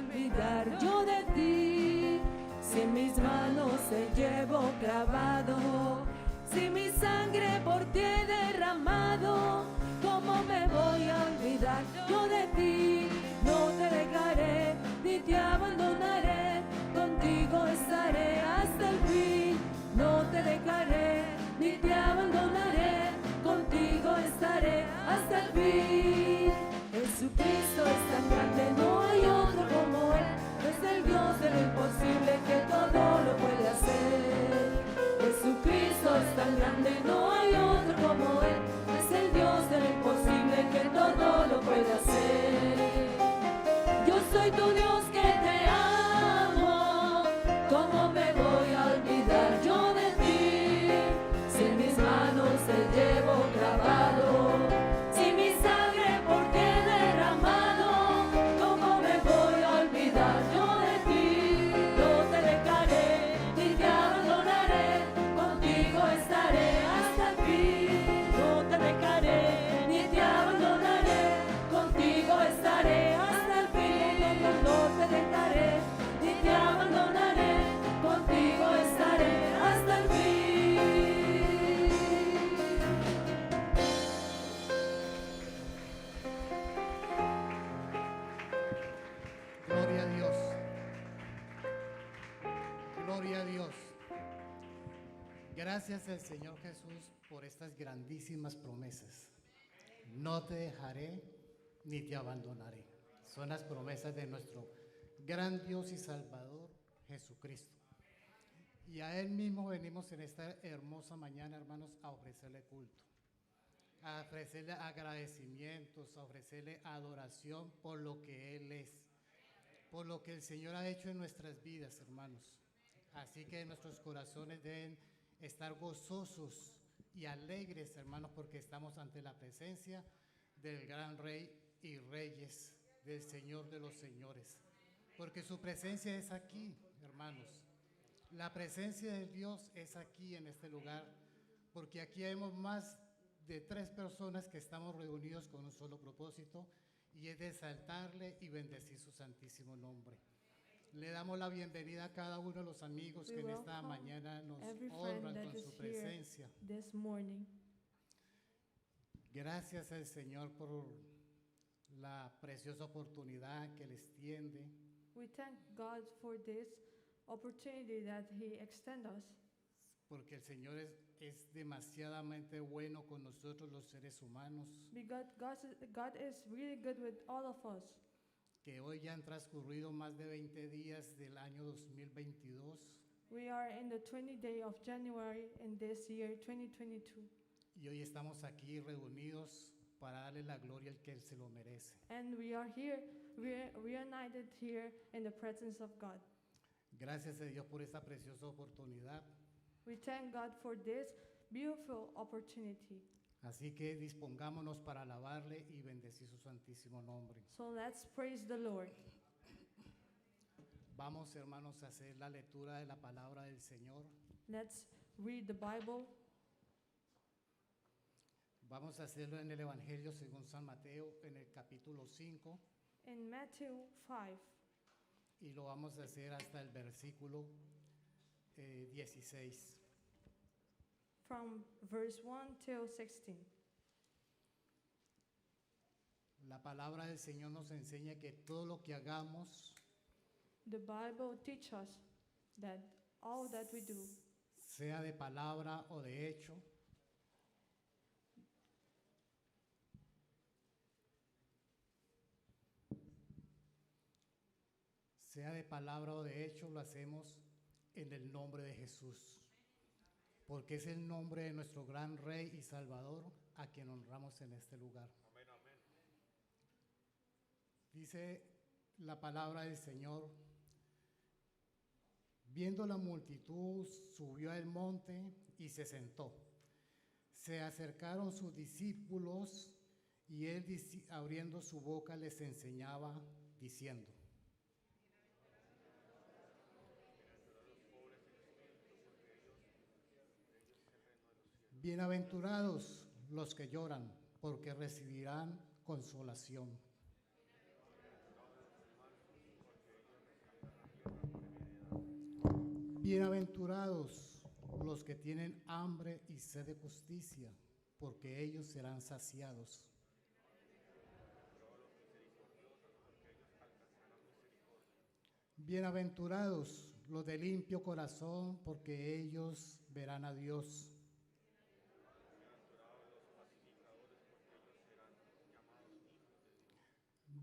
olvidar yo de ti? Si en mis manos te llevo clavado, si mi sangre por ti he derramado, ¿cómo me voy a olvidar yo de ti? No te dejaré ni te abandonaré, contigo estaré hasta el fin. No te dejaré ni te abandonaré, contigo estaré hasta el fin. Jesucristo es tan grande, no hay otro como Él. Es el Dios de lo imposible que todo lo puede hacer. Jesucristo es tan grande, no hay otro como Él. Es el Dios de lo imposible que todo lo puede hacer. Yo soy tu Dios que te amo, ¿cómo me voy a olvidar yo de ti? Si en mis manos te llevo clavado, si mi sangre por ti he derramado, ¿cómo me voy a olvidar yo de ti? No te dejaré ni te abandonaré, contigo estaré hasta el fin. No te dejaré ni te abandonaré, contigo estaré hasta el fin. No te dejaré ni te abandonaré, contigo estaré hasta el fin. Gloria a Dios. Gloria a Dios. Gracias al Señor Jesús por estas grandísimas promesas. No te dejaré ni te abandonaré. Son las promesas de nuestro gran Dios y Salvador Jesucristo. Y a Él mismo venimos en esta hermosa mañana, hermanos, a ofrecerle culto, a ofrecerle agradecimientos, a ofrecerle adoración por lo que Él es, por lo que el Señor ha hecho en nuestras vidas, hermanos. Así que nuestros corazones deben estar gozosos y alegres, hermanos, porque estamos ante la presencia del gran Rey y Reyes, del Señor de los Señores. Porque su presencia es aquí, hermanos. La presencia de Dios es aquí en este lugar, porque aquí vemos más de 3 personas que estamos reunidos con un solo propósito, y es de exaltarle y bendecir su santísimo nombre. Le damos la bienvenida a cada uno de los amigos que en esta mañana nos honran con su presencia. This morning. Gracias al Señor por la preciosa oportunidad que les tiende. We thank God for this opportunity that He extends us, Porque el Señor es demasiadamente bueno con nosotros los seres humanos, because God is really good with all of us. que hoy ya han transcurrido más de 20 días del año 2022 We are in the 20th day of January in this year, 2022. y hoy estamos aquí reunidos para darle la gloria al que Él se lo merece. And we are here, we are reunited here in the presence of God. Gracias a Dios por esta preciosa oportunidad. We thank God for this beautiful opportunity. Así que dispongámonos para alabarle y bendecir su santísimo nombre. So let's praise the Lord. Vamos, hermanos, a hacer la lectura de la palabra del Señor. Let's read the Bible. Vamos a hacerlo en el Evangelio según San Mateo, en el capítulo 5, In Matthew 5, y lo vamos a hacer hasta el versículo 16. from verse 1 till 16. La palabra del Señor nos enseña que todo lo que hagamos, The Bible teaches us that all that we do, sea de palabra o de hecho, sea de palabra o de hecho, lo hacemos en el nombre de Jesús, porque es el nombre de nuestro gran Rey y Salvador a quien honramos en este lugar. Amén, amén. Dice la palabra del Señor: viendo la multitud, subió al monte y se sentó. Se acercaron sus discípulos y él, abriendo su boca, les enseñaba diciendo: bienaventurados los que lloran, porque recibirán consolación. Bienaventurados los que tienen hambre y sed de justicia, porque ellos serán saciados. Bienaventurados los de limpio corazón, porque ellos verán a Dios.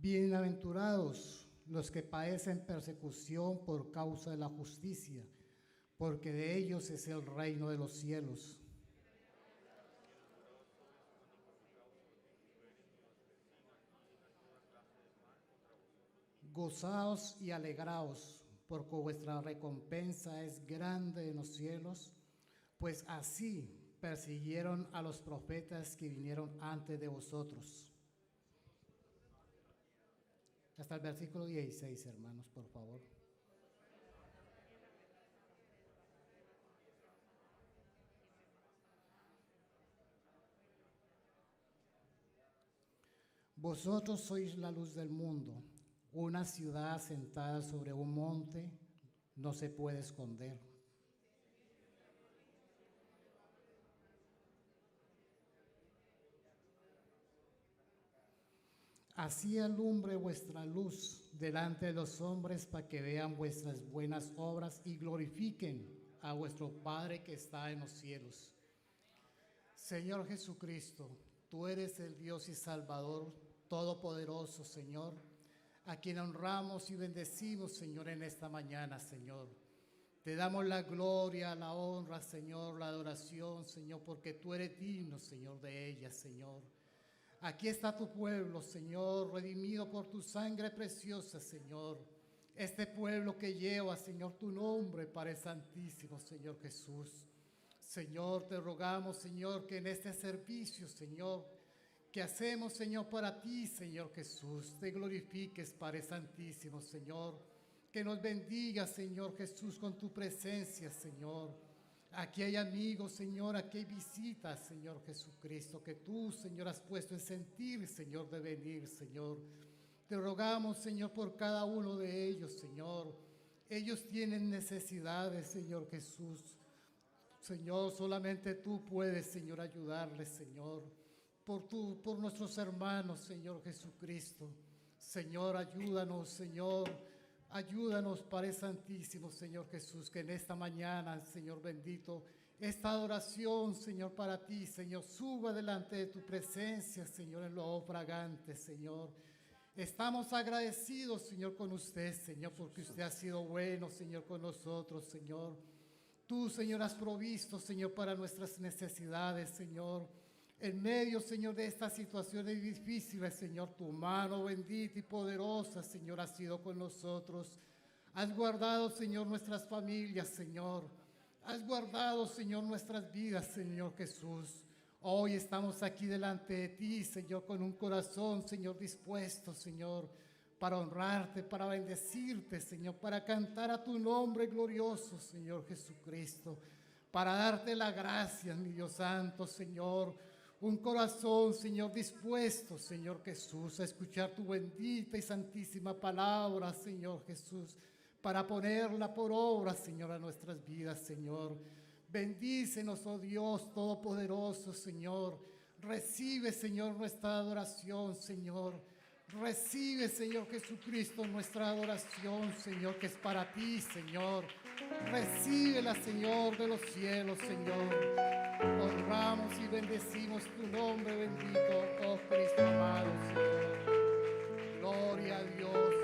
Bienaventurados los que padecen persecución por causa de la justicia, porque de ellos es el reino de los cielos. Gozaos y alegraos, porque vuestra recompensa es grande en los cielos, pues así persiguieron a los profetas que vinieron antes de vosotros. Hasta el versículo 16, hermanos, por favor. Vosotros sois la luz del mundo. Una ciudad asentada sobre un monte no se puede esconder. Así alumbre vuestra luz delante de los hombres, para que vean vuestras buenas obras y glorifiquen a vuestro Padre que está en los cielos. Señor Jesucristo, tú eres el Dios y Salvador todopoderoso, Señor, a quien honramos y bendecimos, Señor, en esta mañana, Señor. Te damos la gloria, la honra, Señor, la adoración, Señor, porque tú eres digno, Señor, de ella, Señor. Aquí está tu pueblo, Señor, redimido por tu sangre preciosa, Señor. Este pueblo que lleva, Señor, tu nombre, Padre Santísimo, Señor Jesús. Señor, te rogamos, Señor, que en este servicio, Señor, que hacemos, Señor, para ti, Señor Jesús, te glorifiques, Padre Santísimo, Señor. Que nos bendiga, Señor Jesús, con tu presencia, Señor. Aquí hay amigos, Señor, aquí hay visitas, Señor Jesucristo, que tú, Señor, has puesto en sentir, Señor, de venir, Señor. Te rogamos, Señor, por cada uno de ellos, Señor. Ellos tienen necesidades, Señor Jesús. Señor, solamente tú puedes, Señor, ayudarles, Señor. Por nuestros hermanos, Señor Jesucristo. Señor, ayúdanos, Señor. Ayúdanos, Padre Santísimo, Señor Jesús, que en esta mañana, Señor bendito, esta adoración, Señor, para ti, Señor, suba delante de tu presencia, Señor, en lo fragante, Señor. Estamos agradecidos, Señor, con usted, Señor, porque usted ha sido bueno, Señor, con nosotros, Señor. Tú, Señor, has provisto, Señor, para nuestras necesidades, Señor. En medio, Señor, de estas situaciones difíciles, Señor, tu mano bendita y poderosa, Señor, ha sido con nosotros. Has guardado, Señor, nuestras familias, Señor. Has guardado, Señor, nuestras vidas, Señor Jesús. Hoy estamos aquí delante de ti, Señor, con un corazón, Señor, dispuesto, Señor, para honrarte, para bendecirte, Señor, para cantar a tu nombre glorioso, Señor Jesucristo, para darte la gracia, mi Dios santo, Señor. Un corazón, Señor, dispuesto, Señor Jesús, a escuchar tu bendita y santísima palabra, Señor Jesús, para ponerla por obra, Señor, a nuestras vidas, Señor. Bendícenos, oh Dios Todopoderoso, Señor. Recibe, Señor, nuestra adoración, Señor. Recibe, Señor Jesucristo, nuestra adoración, Señor, que es para ti, Señor. Recíbela, Señor, de los cielos, Señor. Honramos y bendecimos tu nombre bendito, oh Cristo amado, Señor. Gloria a Dios.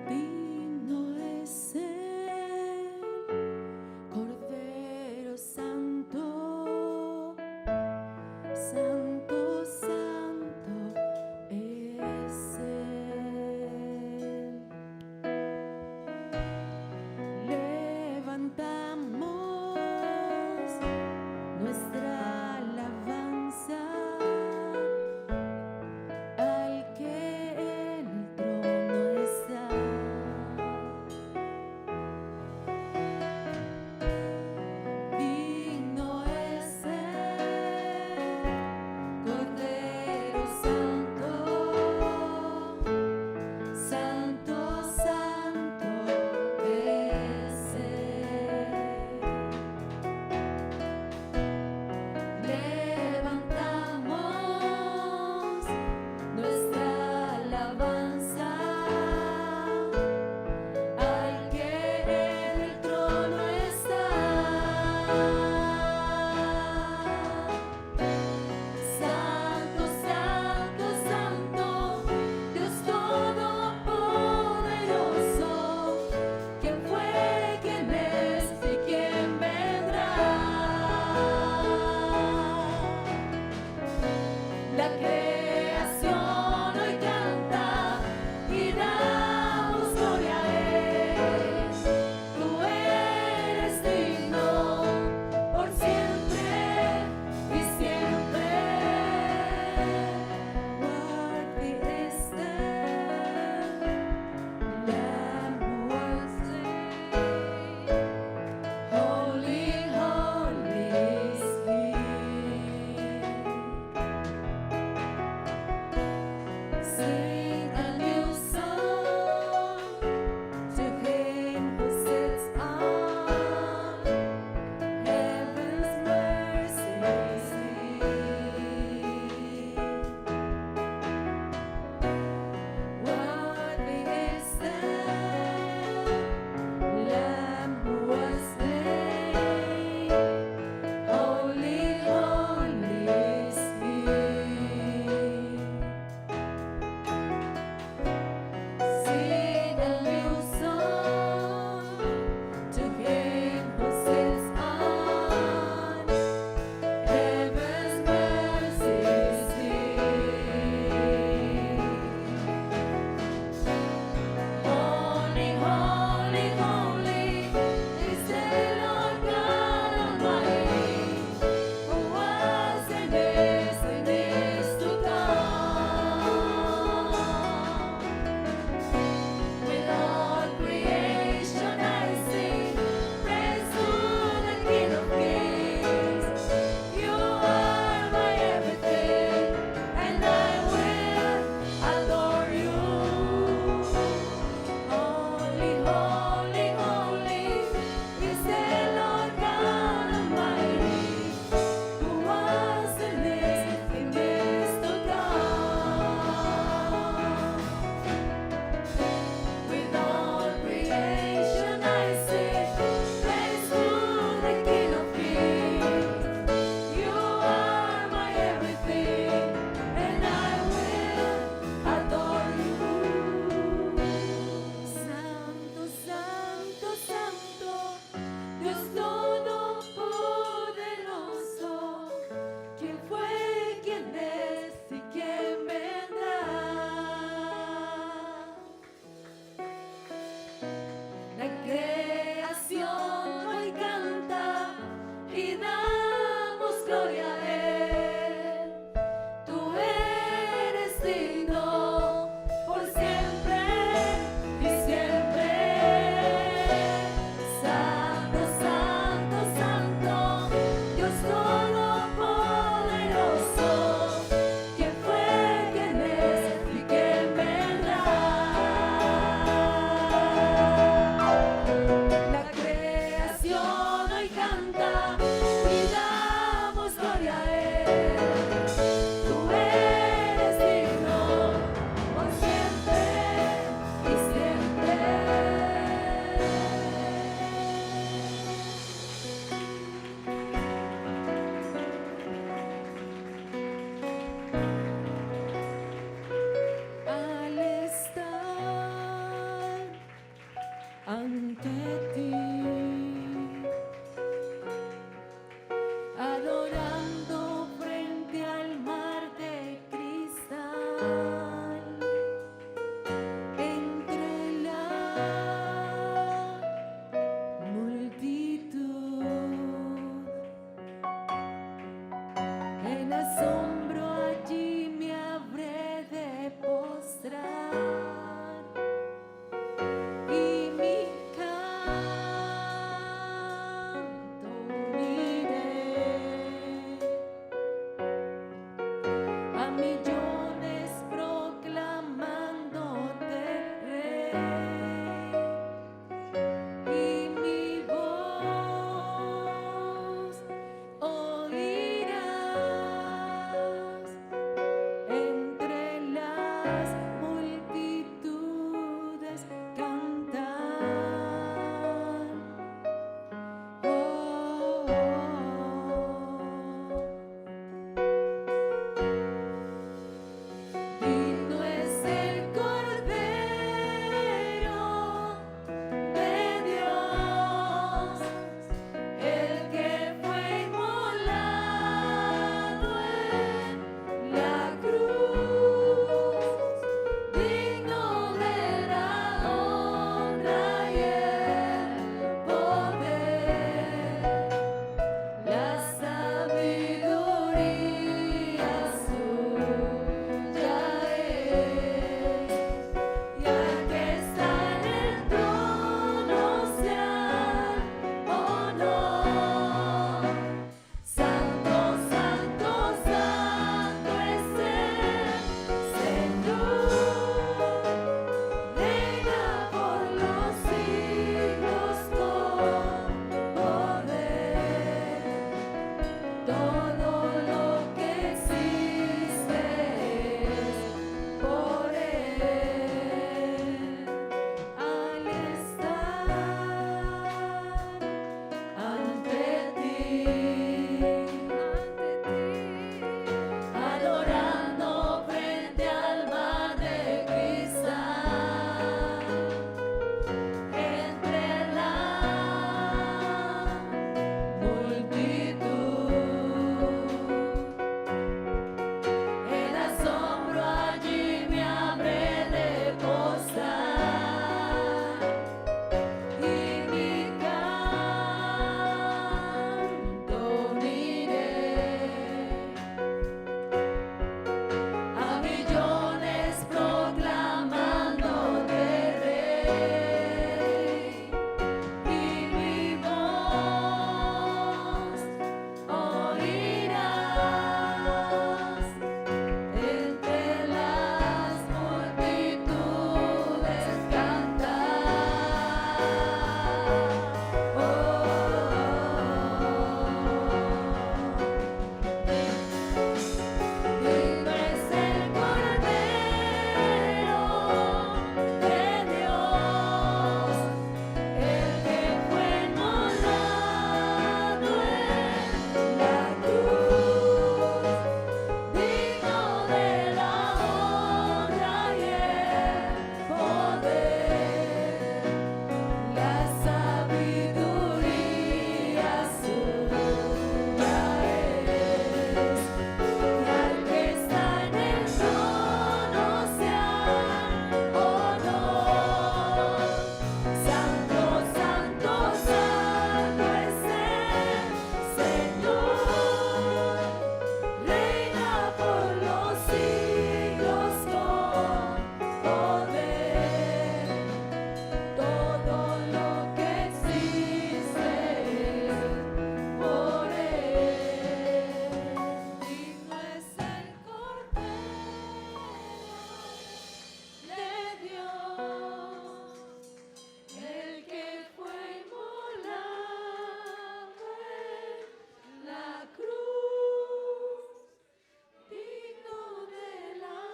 Digno es el Cordero Santo, Santo, Santo es Él. Levantamos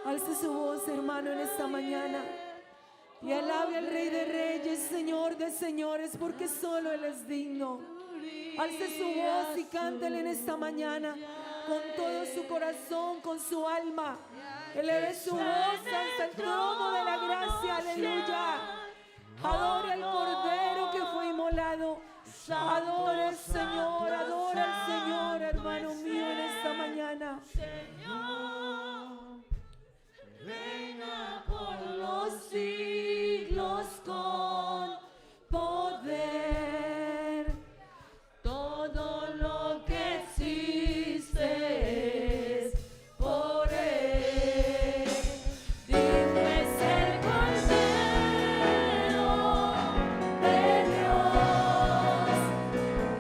Alce su voz, hermano, en esta mañana. Y alabe al Rey de Reyes, Señor de Señores, porque solo Él es digno. Alce su voz y cántale en esta mañana con todo su corazón, con su alma. Eleve su voz hasta el trono de la gracia, aleluya. Adore al Cordero que fue inmolado. Adora al Señor, hermano mío, en esta mañana. Señor, reina por los siglos con poder. Todo lo que existe es por Él. Digno es el Cordero de Dios,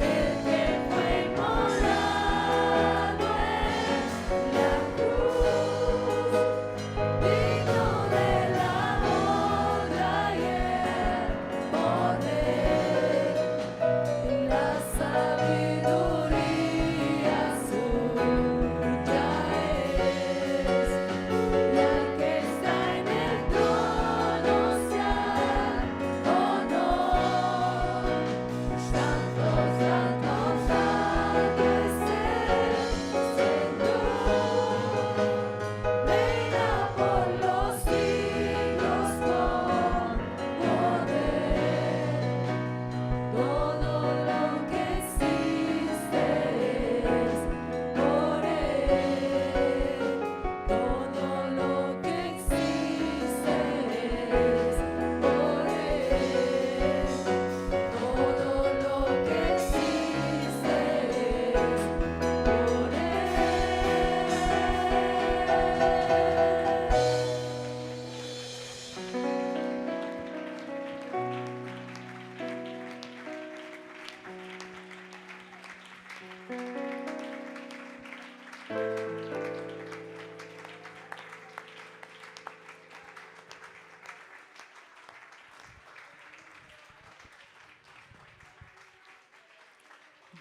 el que fue inmolado en la cruz. Digno de la honra y el poder, y la sabiduría suya es. Y al que está en el trono sea honor. Santo, santo, santo es el Señor. Reina por los siglos con poder. Todo lo que existe es por Él. Todo lo que existe es por Él. Todo lo que existe es por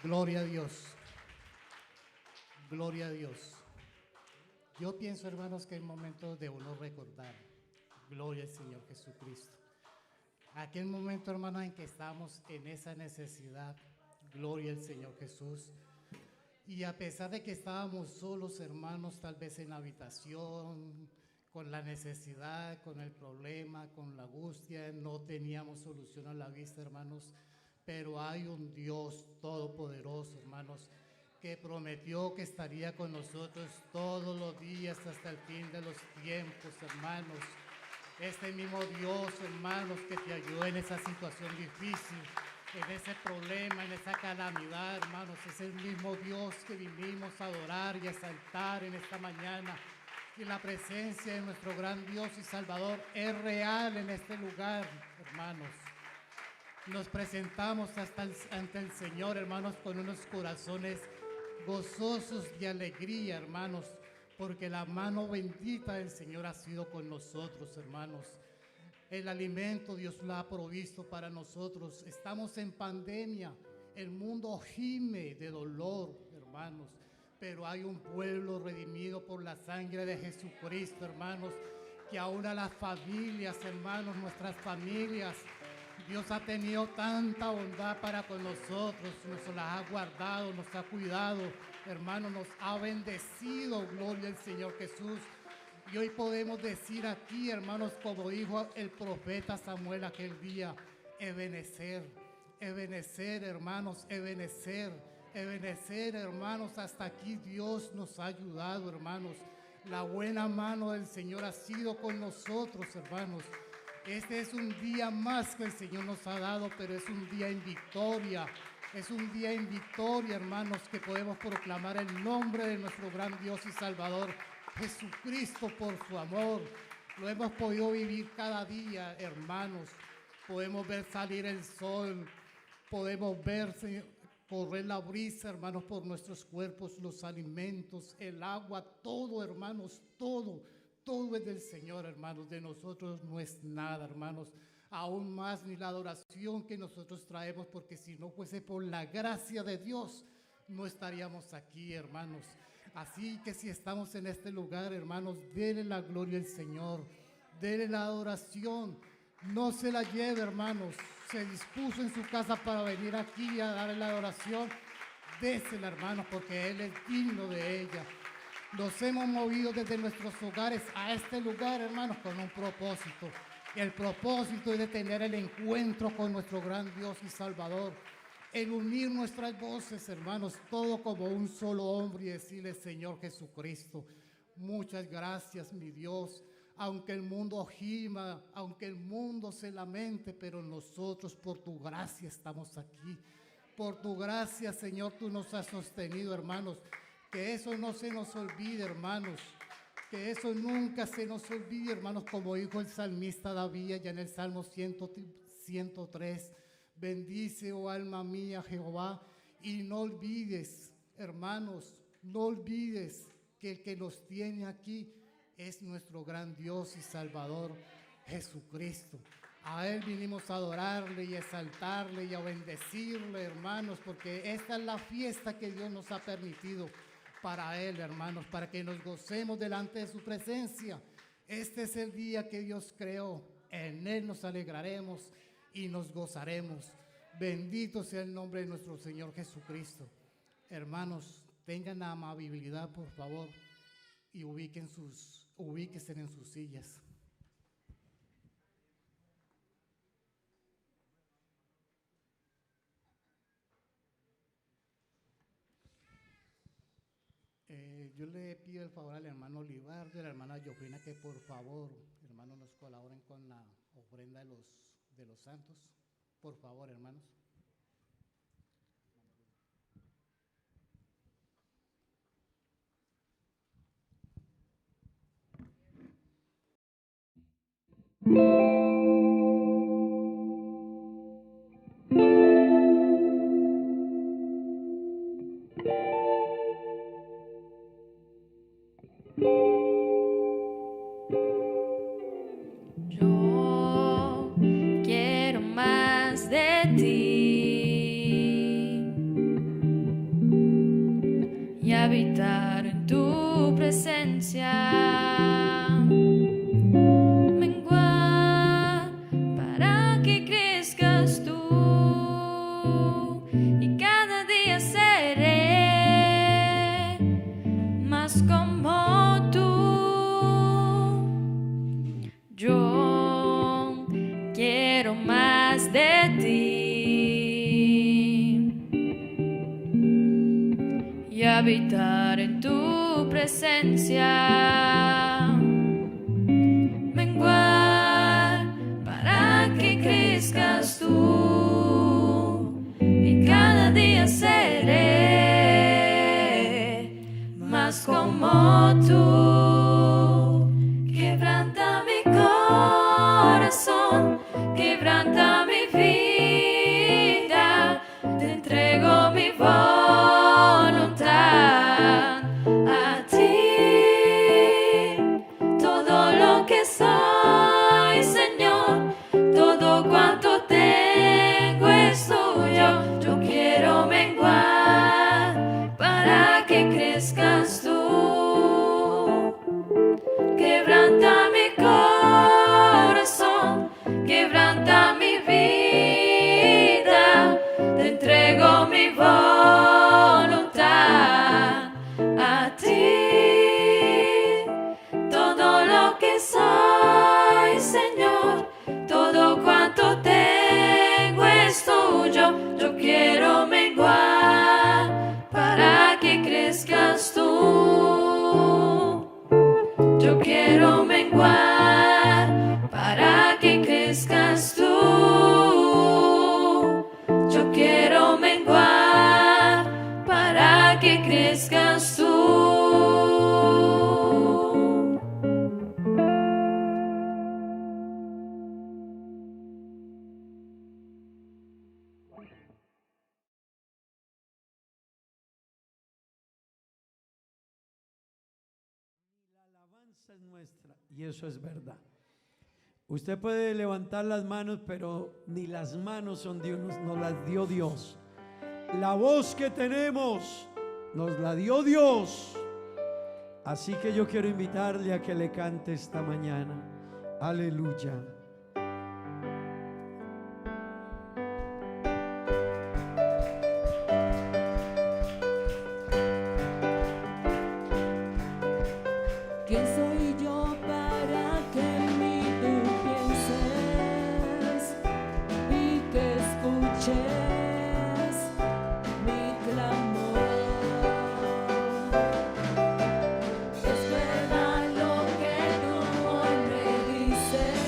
Gloria a Dios. Gloria a Dios. Yo pienso, hermanos, que es momento de uno recordar. Gloria al Señor Jesucristo. Aquel momento, hermanos, en que estábamos en esa necesidad. Gloria al Señor Jesús. Y a pesar de que estábamos solos, hermanos, tal vez en la habitación, con la necesidad, con el problema, con la angustia, no teníamos solución a la vista, hermanos. Pero hay un Dios todopoderoso, hermanos, que prometió que estaría con nosotros todos los días hasta el fin de los tiempos, hermanos. Este mismo Dios, hermanos, que te ayudó en esa situación difícil, en ese problema, en esa calamidad, hermanos, es el mismo Dios que vinimos a adorar y a exaltar en esta mañana. Y la presencia de nuestro gran Dios y Salvador es real en este lugar, hermanos. Nos presentamos ante el Señor, hermanos, con unos corazones gozosos de alegría, hermanos, porque la mano bendita del Señor ha sido con nosotros, hermanos. El alimento Dios lo ha provisto para nosotros. Estamos en pandemia, el mundo gime de dolor, hermanos, pero hay un pueblo redimido por la sangre de Jesucristo, hermanos, que aún a las familias, hermanos, nuestras familias, Dios ha tenido tanta bondad para con nosotros, nos las ha guardado, nos ha cuidado, hermanos, nos ha bendecido, gloria al Señor Jesús. Y hoy podemos decir aquí, hermanos, como dijo el profeta Samuel aquel día, Ebenezer, Ebenezer, hermanos, Ebenezer, Ebenezer, hermanos, hasta aquí Dios nos ha ayudado, hermanos. La buena mano del Señor ha sido con nosotros, hermanos. Este es un día más que el Señor nos ha dado, pero es un día en victoria. Es un día en victoria, hermanos, que podemos proclamar el nombre de nuestro gran Dios y Salvador, Jesucristo, por su amor. Lo hemos podido vivir cada día, hermanos. Podemos ver salir el sol, podemos ver correr la brisa, hermanos, por nuestros cuerpos, los alimentos, el agua, todo, hermanos, todo es del Señor, hermanos. De nosotros no es nada, hermanos. Aún más ni la adoración que nosotros traemos, porque si no fuese por la gracia de Dios, no estaríamos aquí, hermanos. Así que si estamos en este lugar, hermanos, denle la gloria al Señor, denle la adoración. No se la lleve, hermanos. Se dispuso en su casa para venir aquí a darle la adoración. Désela, hermanos, porque Él es digno de ella. Nos hemos movido desde nuestros hogares a este lugar, hermanos, con un propósito. El propósito es de tener el encuentro con nuestro gran Dios y Salvador. El unir nuestras voces, hermanos, todo como un solo hombre y decirle: Señor Jesucristo, muchas gracias, mi Dios. Aunque el mundo gima, aunque el mundo se lamente, pero nosotros por tu gracia estamos aquí. Por tu gracia, Señor, tú nos has sostenido, hermanos. Que eso no se nos olvide, hermanos. Que eso nunca se nos olvide, hermanos, como dijo el salmista David ya en el Salmo 103. Bendice, oh alma mía, Jehová, y no olvides, hermanos, no olvides que el que nos tiene aquí es nuestro gran Dios y Salvador, Jesucristo. A Él vinimos a adorarle y a exaltarle y a bendecirle, hermanos, porque esta es la fiesta que Dios nos ha permitido para Él, hermanos, para que nos gocemos delante de su presencia. Este es el día que Dios creó. En Él nos alegraremos y nos gozaremos. Bendito sea el nombre de nuestro Señor Jesucristo. Hermanos, tengan la amabilidad, por favor, y ubíquense en sus sillas. Yo le pido el favor al hermano Olivar y a la hermana Jofrina que por favor, hermanos, nos colaboren con la ofrenda de los santos. Por favor, hermanos. Yo quiero más de ti y habitar en tu presencia, menguar para que crezcas tú y cada día seré más como tú. Yo quiero más de ti y habitar en tu presencia, menguar para que crezcas tú y cada día seré más como tú. Quebranta mi corazón, quebranta mi vida, te entrego mi voluntad a ti. Todo lo que soy, Señor, todo cuanto tengo es tuyo. Yo quiero menguar para que crezcas tú. Quebranta mi corazón, quebranta mi vida, te entrego mi voluntad a ti. Todo lo que soy, Señor, todo cuanto tengo es tuyo. Yo quiero menguar para que crezcas tú. Yo quiero menguar para que crezcas tú. Yo quiero menguar para que crezcas tú. Es nuestra y eso es verdad. Usted puede levantar las manos, pero ni las manos son de uno, nos las dio Dios. La voz que tenemos nos la dio Dios. Así que yo quiero invitarle a que le cante esta mañana. Aleluya. ¿Quién soy yo para que en mí tú pienses y que escuches mi clamor? Es verdad lo que tú hoy me dices,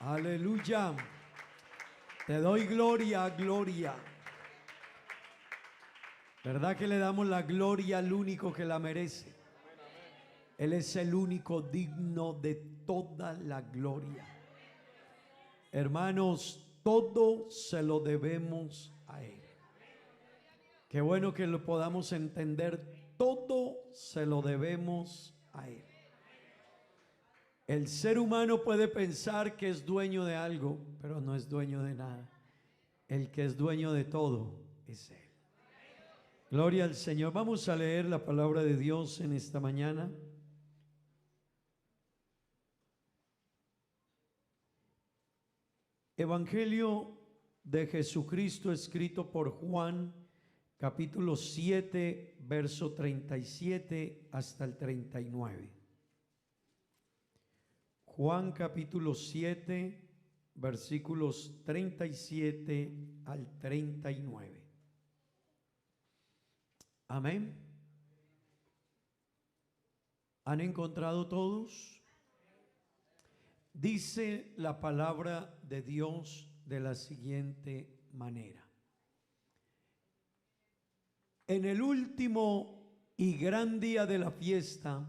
Aleluya. Te doy gloria, gloria. ¿Verdad que le damos la gloria al único que la merece? Él es el único digno de toda la gloria. Hermanos, todo se lo debemos a Él. Qué bueno que lo podamos entender. Todo se lo debemos a Él. El ser humano puede pensar que es dueño de algo, pero no es dueño de nada. El que es dueño de todo es Él. Gloria al Señor. Vamos a leer la palabra de Dios en esta mañana. Evangelio de Jesucristo escrito por Juan, capítulo 7, verso 37 hasta el 39. Juan capítulo 7, versículos 37 al 39. Amén. ¿Han encontrado todos? Dice la palabra de Dios de la siguiente manera. En el último y gran día de la fiesta,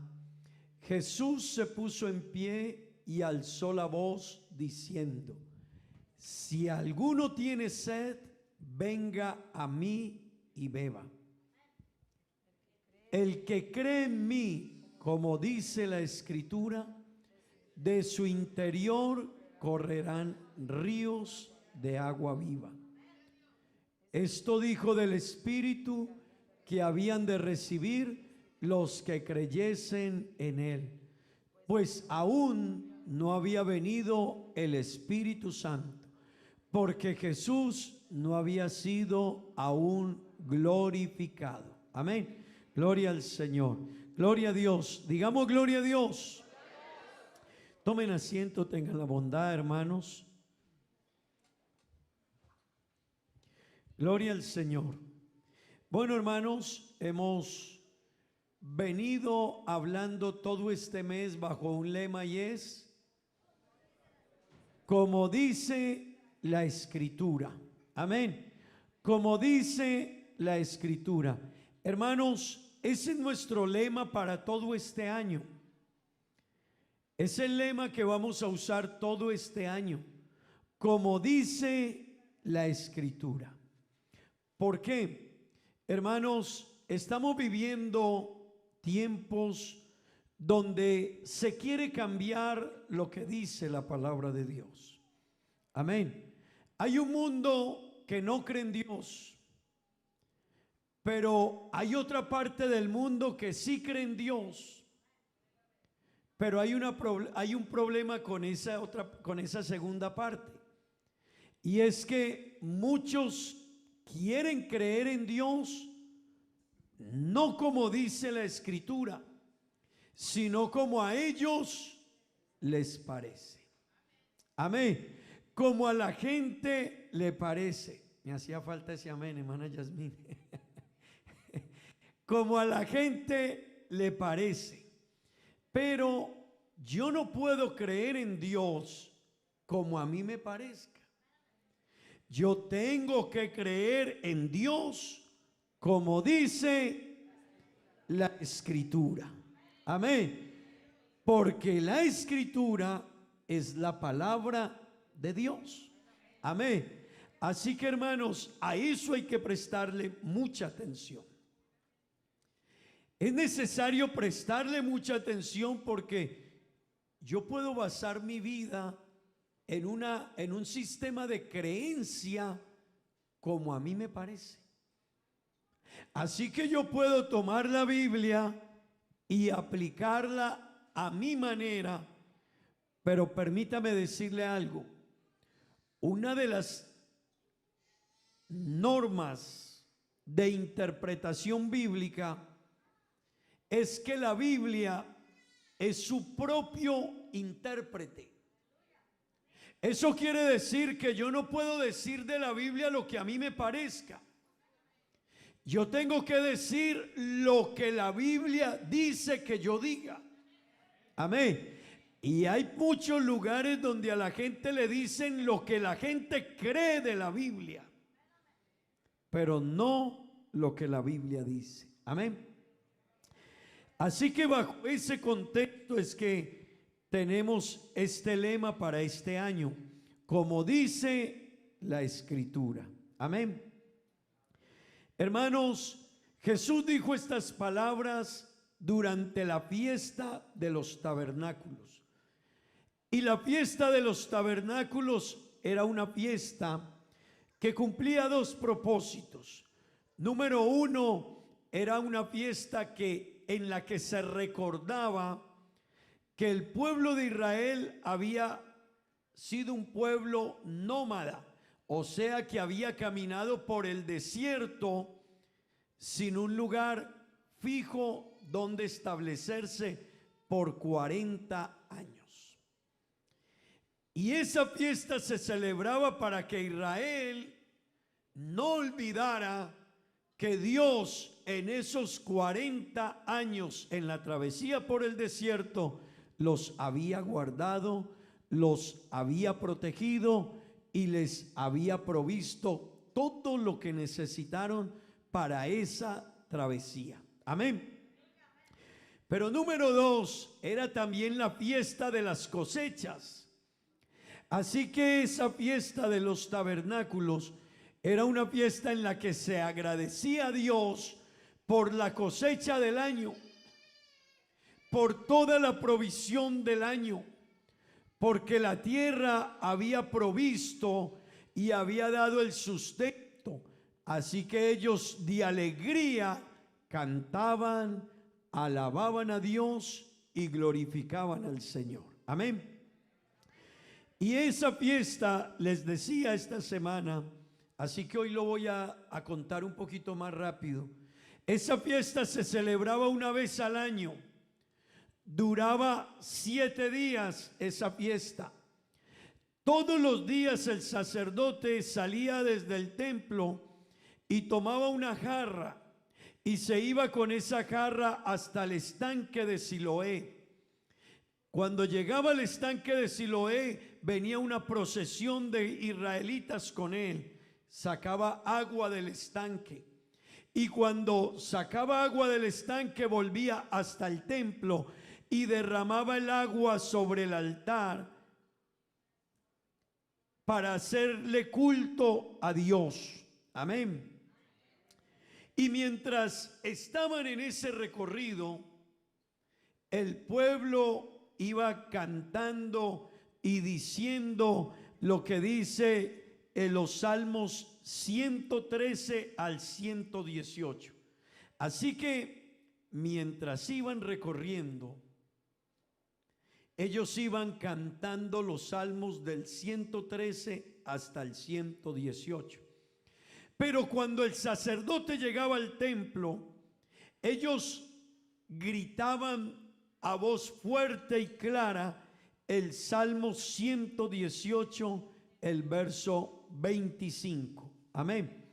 Jesús se puso en pie y alzó la voz diciendo: si alguno tiene sed, venga a mí y beba. El que cree en mí, como dice la Escritura, de su interior correrán ríos de agua viva. Esto dijo del Espíritu que habían de recibir los que creyesen en Él, pues aún no había venido el Espíritu Santo, porque Jesús no había sido aún glorificado. Amén. Gloria al Señor. Gloria a Dios. Digamos gloria a Dios. Tomen asiento, tengan la bondad, hermanos. Gloria al Señor. Bueno, hermanos, hemos venido hablando todo este mes bajo un lema y es: como dice la Escritura. Amén. Como dice la Escritura. Hermanos, ese es nuestro lema para todo este año. Es el lema que vamos a usar todo este año, como dice la Escritura. ¿Por qué? Hermanos, estamos viviendo tiempos donde se quiere cambiar lo que dice la palabra de Dios. Amén. Hay un mundo que no cree en Dios, pero hay otra parte del mundo que sí cree en Dios. Pero hay un problema con esa segunda parte. Y es que muchos quieren creer en Dios no como dice la Escritura, sino como a ellos les parece. Amén. Como a la gente le parece. Me hacía falta ese amén, hermana Yasmín. Como a la gente le parece. Pero yo no puedo creer en Dios como a mí me parezca. Yo tengo que creer en Dios como dice la Escritura. Amén. Porque la Escritura es la palabra de Dios. Amén. Así que, hermanos, a eso hay que prestarle mucha atención. Es necesario prestarle mucha atención porque yo puedo basar mi vida en un sistema de creencia como a mí me parece. Así que yo puedo tomar la Biblia y aplicarla a mi manera, pero permítame decirle algo. Una de las normas de interpretación bíblica es que la Biblia es su propio intérprete. Eso quiere decir que yo no puedo decir de la Biblia lo que a mí me parezca. Yo tengo que decir lo que la Biblia dice que yo diga. Amén. Y hay muchos lugares donde a la gente le dicen lo que la gente cree de la Biblia, pero no lo que la Biblia dice. Amén. Así que bajo ese contexto es que tenemos este lema para este año, como dice la Escritura. Amén. Hermanos, Jesús dijo estas palabras durante la fiesta de los tabernáculos. Y la fiesta de los tabernáculos era una fiesta que cumplía dos propósitos. Número uno, era una fiesta en la que se recordaba que el pueblo de Israel había sido un pueblo nómada, o sea que había caminado por el desierto sin un lugar fijo donde establecerse por 40 años. Y esa fiesta se celebraba para que Israel no olvidara que Dios en esos 40 años en la travesía por el desierto los había guardado, los había protegido y les había provisto todo lo que necesitaron para esa travesía. Amén. Pero número dos, era también la fiesta de las cosechas. Así que esa fiesta de los tabernáculos era una fiesta en la que se agradecía a Dios por la cosecha del año, por toda la provisión del año, porque la tierra había provisto y había dado el sustento. Así que ellos de alegría cantaban, alababan a Dios y glorificaban al Señor. Amén. Y esa fiesta, les decía esta semana, así que hoy lo voy a contar un poquito más rápido. Esa fiesta se celebraba una vez al año. Duraba 7 días esa fiesta. Todos los días el sacerdote salía desde el templo y tomaba una jarra y se iba con esa jarra hasta el estanque de Siloé. Cuando llegaba al estanque de Siloé, venía una procesión de israelitas con él. Sacaba agua del estanque. Y cuando sacaba agua del estanque, volvía hasta el templo y derramaba el agua sobre el altar para hacerle culto a Dios. Amén. Y mientras estaban en ese recorrido, el pueblo iba cantando y diciendo lo que dice en los Salmos 113 al 118. Así que mientras iban recorriendo, ellos iban cantando los salmos del 113 hasta el 118. Pero cuando el sacerdote llegaba al templo, ellos gritaban a voz fuerte y clara el Salmo 118, el verso 25. Amén.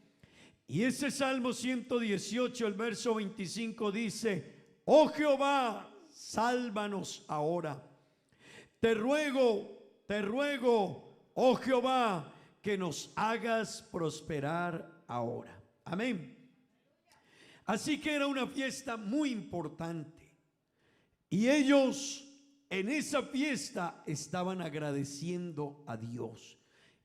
Y ese Salmo 118, el verso 25 dice: oh Jehová, sálvanos ahora. Te ruego, oh Jehová, que nos hagas prosperar ahora. Amén. Así que era una fiesta muy importante. Y ellos en esa fiesta estaban agradeciendo a Dios.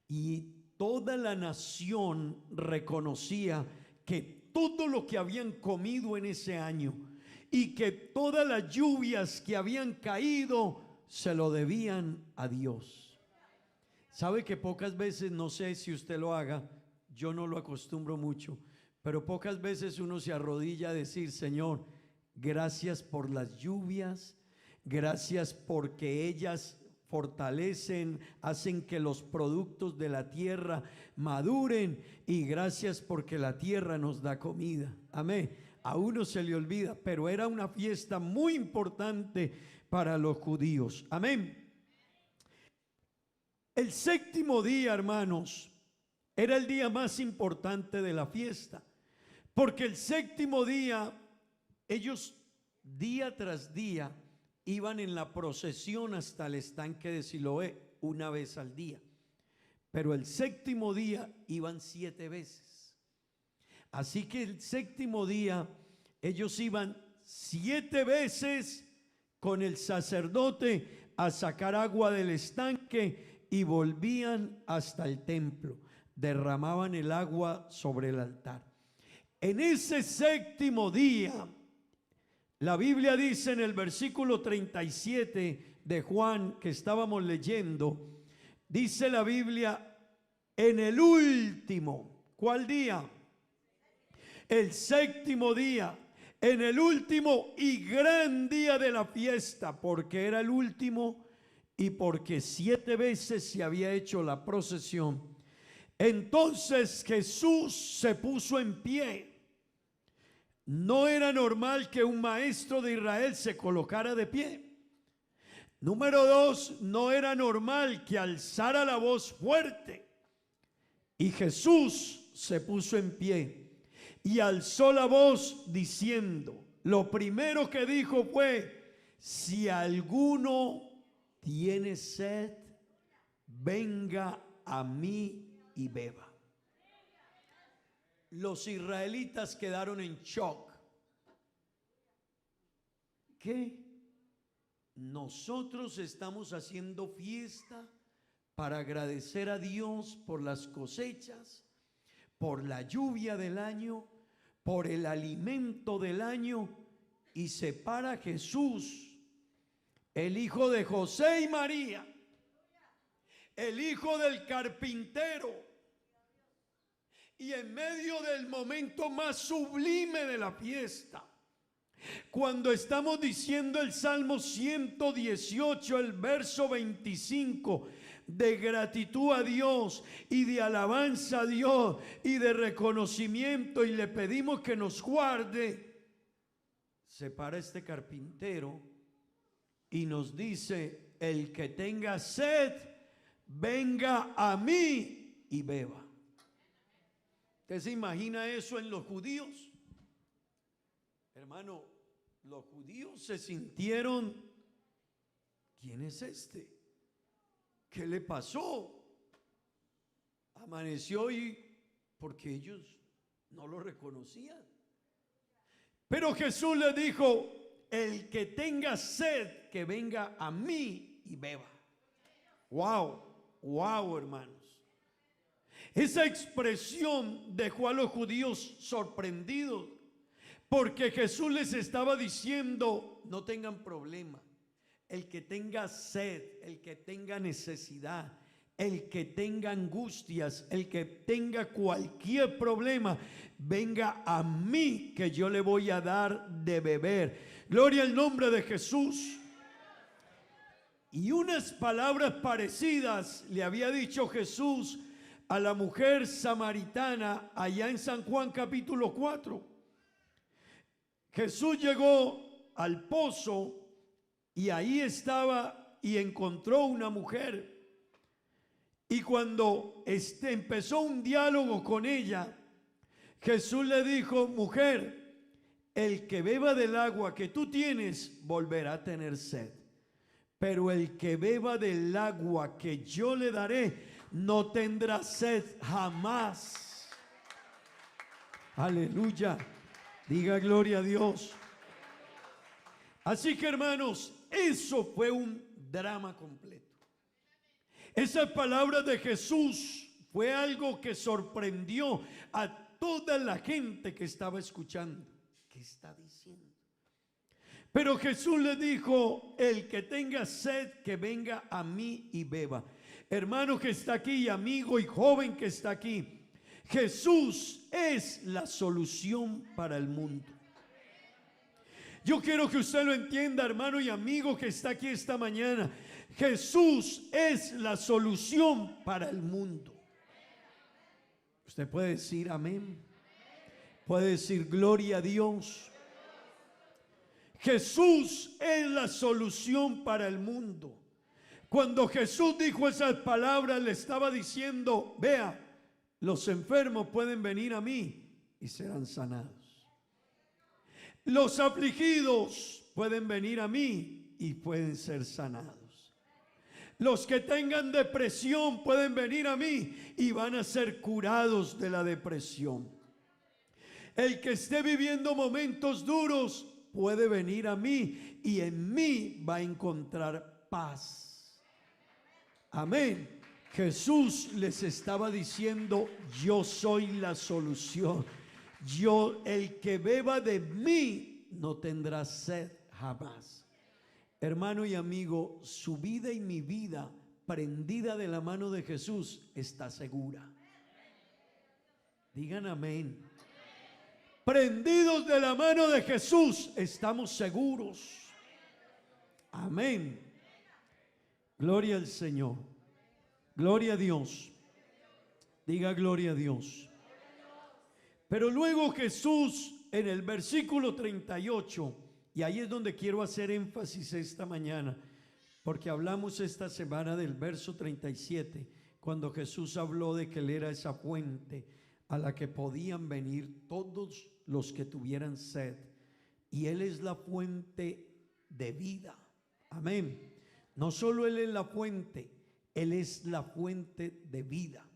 Y toda la nación reconocía que todo lo que habían comido en ese año y que todas las lluvias que habían caído se lo debían a Dios. Sabe que pocas veces, no sé si usted lo haga, yo no lo acostumbro mucho, pero pocas veces uno se arrodilla a decir: Señor, gracias por las lluvias, gracias porque ellas fortalecen, hacen que los productos de la tierra maduren, y gracias porque la tierra nos da comida. Amén. A uno se le olvida, pero era una fiesta muy importante para los judíos. Amén. El séptimo día, hermanos, era el día más importante de la fiesta, porque el séptimo día ellos día tras día iban en la procesión hasta el estanque de Siloé una vez al día. Pero el séptimo día iban 7 veces. Así que el séptimo día ellos iban 7 veces con el sacerdote a sacar agua del estanque y volvían hasta el templo. Derramaban el agua sobre el altar. En ese séptimo día, la Biblia dice en el versículo 37 de Juan que estábamos leyendo, dice la Biblia, en el último, ¿cuál día? El séptimo día, en el último y gran día de la fiesta, porque era el último y porque 7 veces se había hecho la procesión. Entonces Jesús se puso en pie. No era normal que un maestro de Israel se colocara de pie. Número 2, no era normal que alzara la voz fuerte. Y Jesús se puso en pie y alzó la voz diciendo, lo primero que dijo fue, si alguno tiene sed, venga a mí y beba. Los israelitas quedaron en shock. ¿Qué? Nosotros estamos haciendo fiesta para agradecer a Dios por las cosechas, por la lluvia del año, por el alimento del año, y se para Jesús, el hijo de José y María, el hijo del carpintero, y en medio del momento más sublime de la fiesta, cuando estamos diciendo el Salmo 118, el verso 25, de gratitud a Dios y de alabanza a Dios y de reconocimiento, y le pedimos que nos guarde, se para este carpintero y nos dice, el que tenga sed, venga a mí y beba. ¿Usted se imagina eso en los judíos? Hermano, los judíos se sintieron, ¿quién es este? ¿Qué le pasó? Amaneció y porque ellos no lo reconocían. Pero Jesús les dijo, el que tenga sed, que venga a mí y beba. Wow, wow, hermanos. Esa expresión dejó a los judíos sorprendidos, porque Jesús les estaba diciendo, no tengan problema. El que tenga sed, el que tenga necesidad, el que tenga angustias, el que tenga cualquier problema, venga a mí que yo le voy a dar de beber. Gloria al nombre de Jesús. Y unas palabras parecidas le había dicho Jesús a la mujer samaritana allá en San Juan capítulo 4. Jesús llegó al pozo y ahí estaba y encontró una mujer. Y cuando empezó un diálogo con ella, Jesús le dijo, mujer, el que beba del agua que tú tienes volverá a tener sed. Pero el que beba del agua que yo le daré no tendrá sed jamás. Aleluya. Diga gloria a Dios. Así que, hermanos, eso fue un drama completo. Esas palabras de Jesús fue algo que sorprendió a toda la gente que estaba escuchando. ¿Qué está diciendo? Pero Jesús le dijo, el que tenga sed, que venga a mí y beba. Hermano que está aquí, amigo y joven que está aquí, Jesús es la solución para el mundo. Yo quiero que usted lo entienda, hermano y amigo que está aquí esta mañana. Jesús es la solución para el mundo. Usted puede decir amén. Puede decir gloria a Dios. Jesús es la solución para el mundo. Cuando Jesús dijo esas palabras, le estaba diciendo, vea, los enfermos pueden venir a mí y serán sanados. Los afligidos pueden venir a mí y pueden ser sanados. Los que tengan depresión pueden venir a mí y van a ser curados de la depresión. El que esté viviendo momentos duros puede venir a mí y en mí va a encontrar paz. Amén. Jesús les estaba diciendo: yo soy la solución. El que beba de mí no tendrá sed jamás. Hermano y amigo, su vida y mi vida, prendida de la mano de Jesús, está segura. Digan amén. Prendidos de la mano de Jesús, estamos seguros. Amén. Gloria al Señor. Gloria a Dios. Diga gloria a Dios. Pero luego Jesús, en el versículo 38, y ahí es donde quiero hacer énfasis esta mañana, porque hablamos esta semana del verso 37, cuando Jesús habló de que Él era esa fuente a la que podían venir todos los que tuvieran sed, y Él es la fuente de vida. Amén. No solo Él es la fuente, Él es la fuente de vida.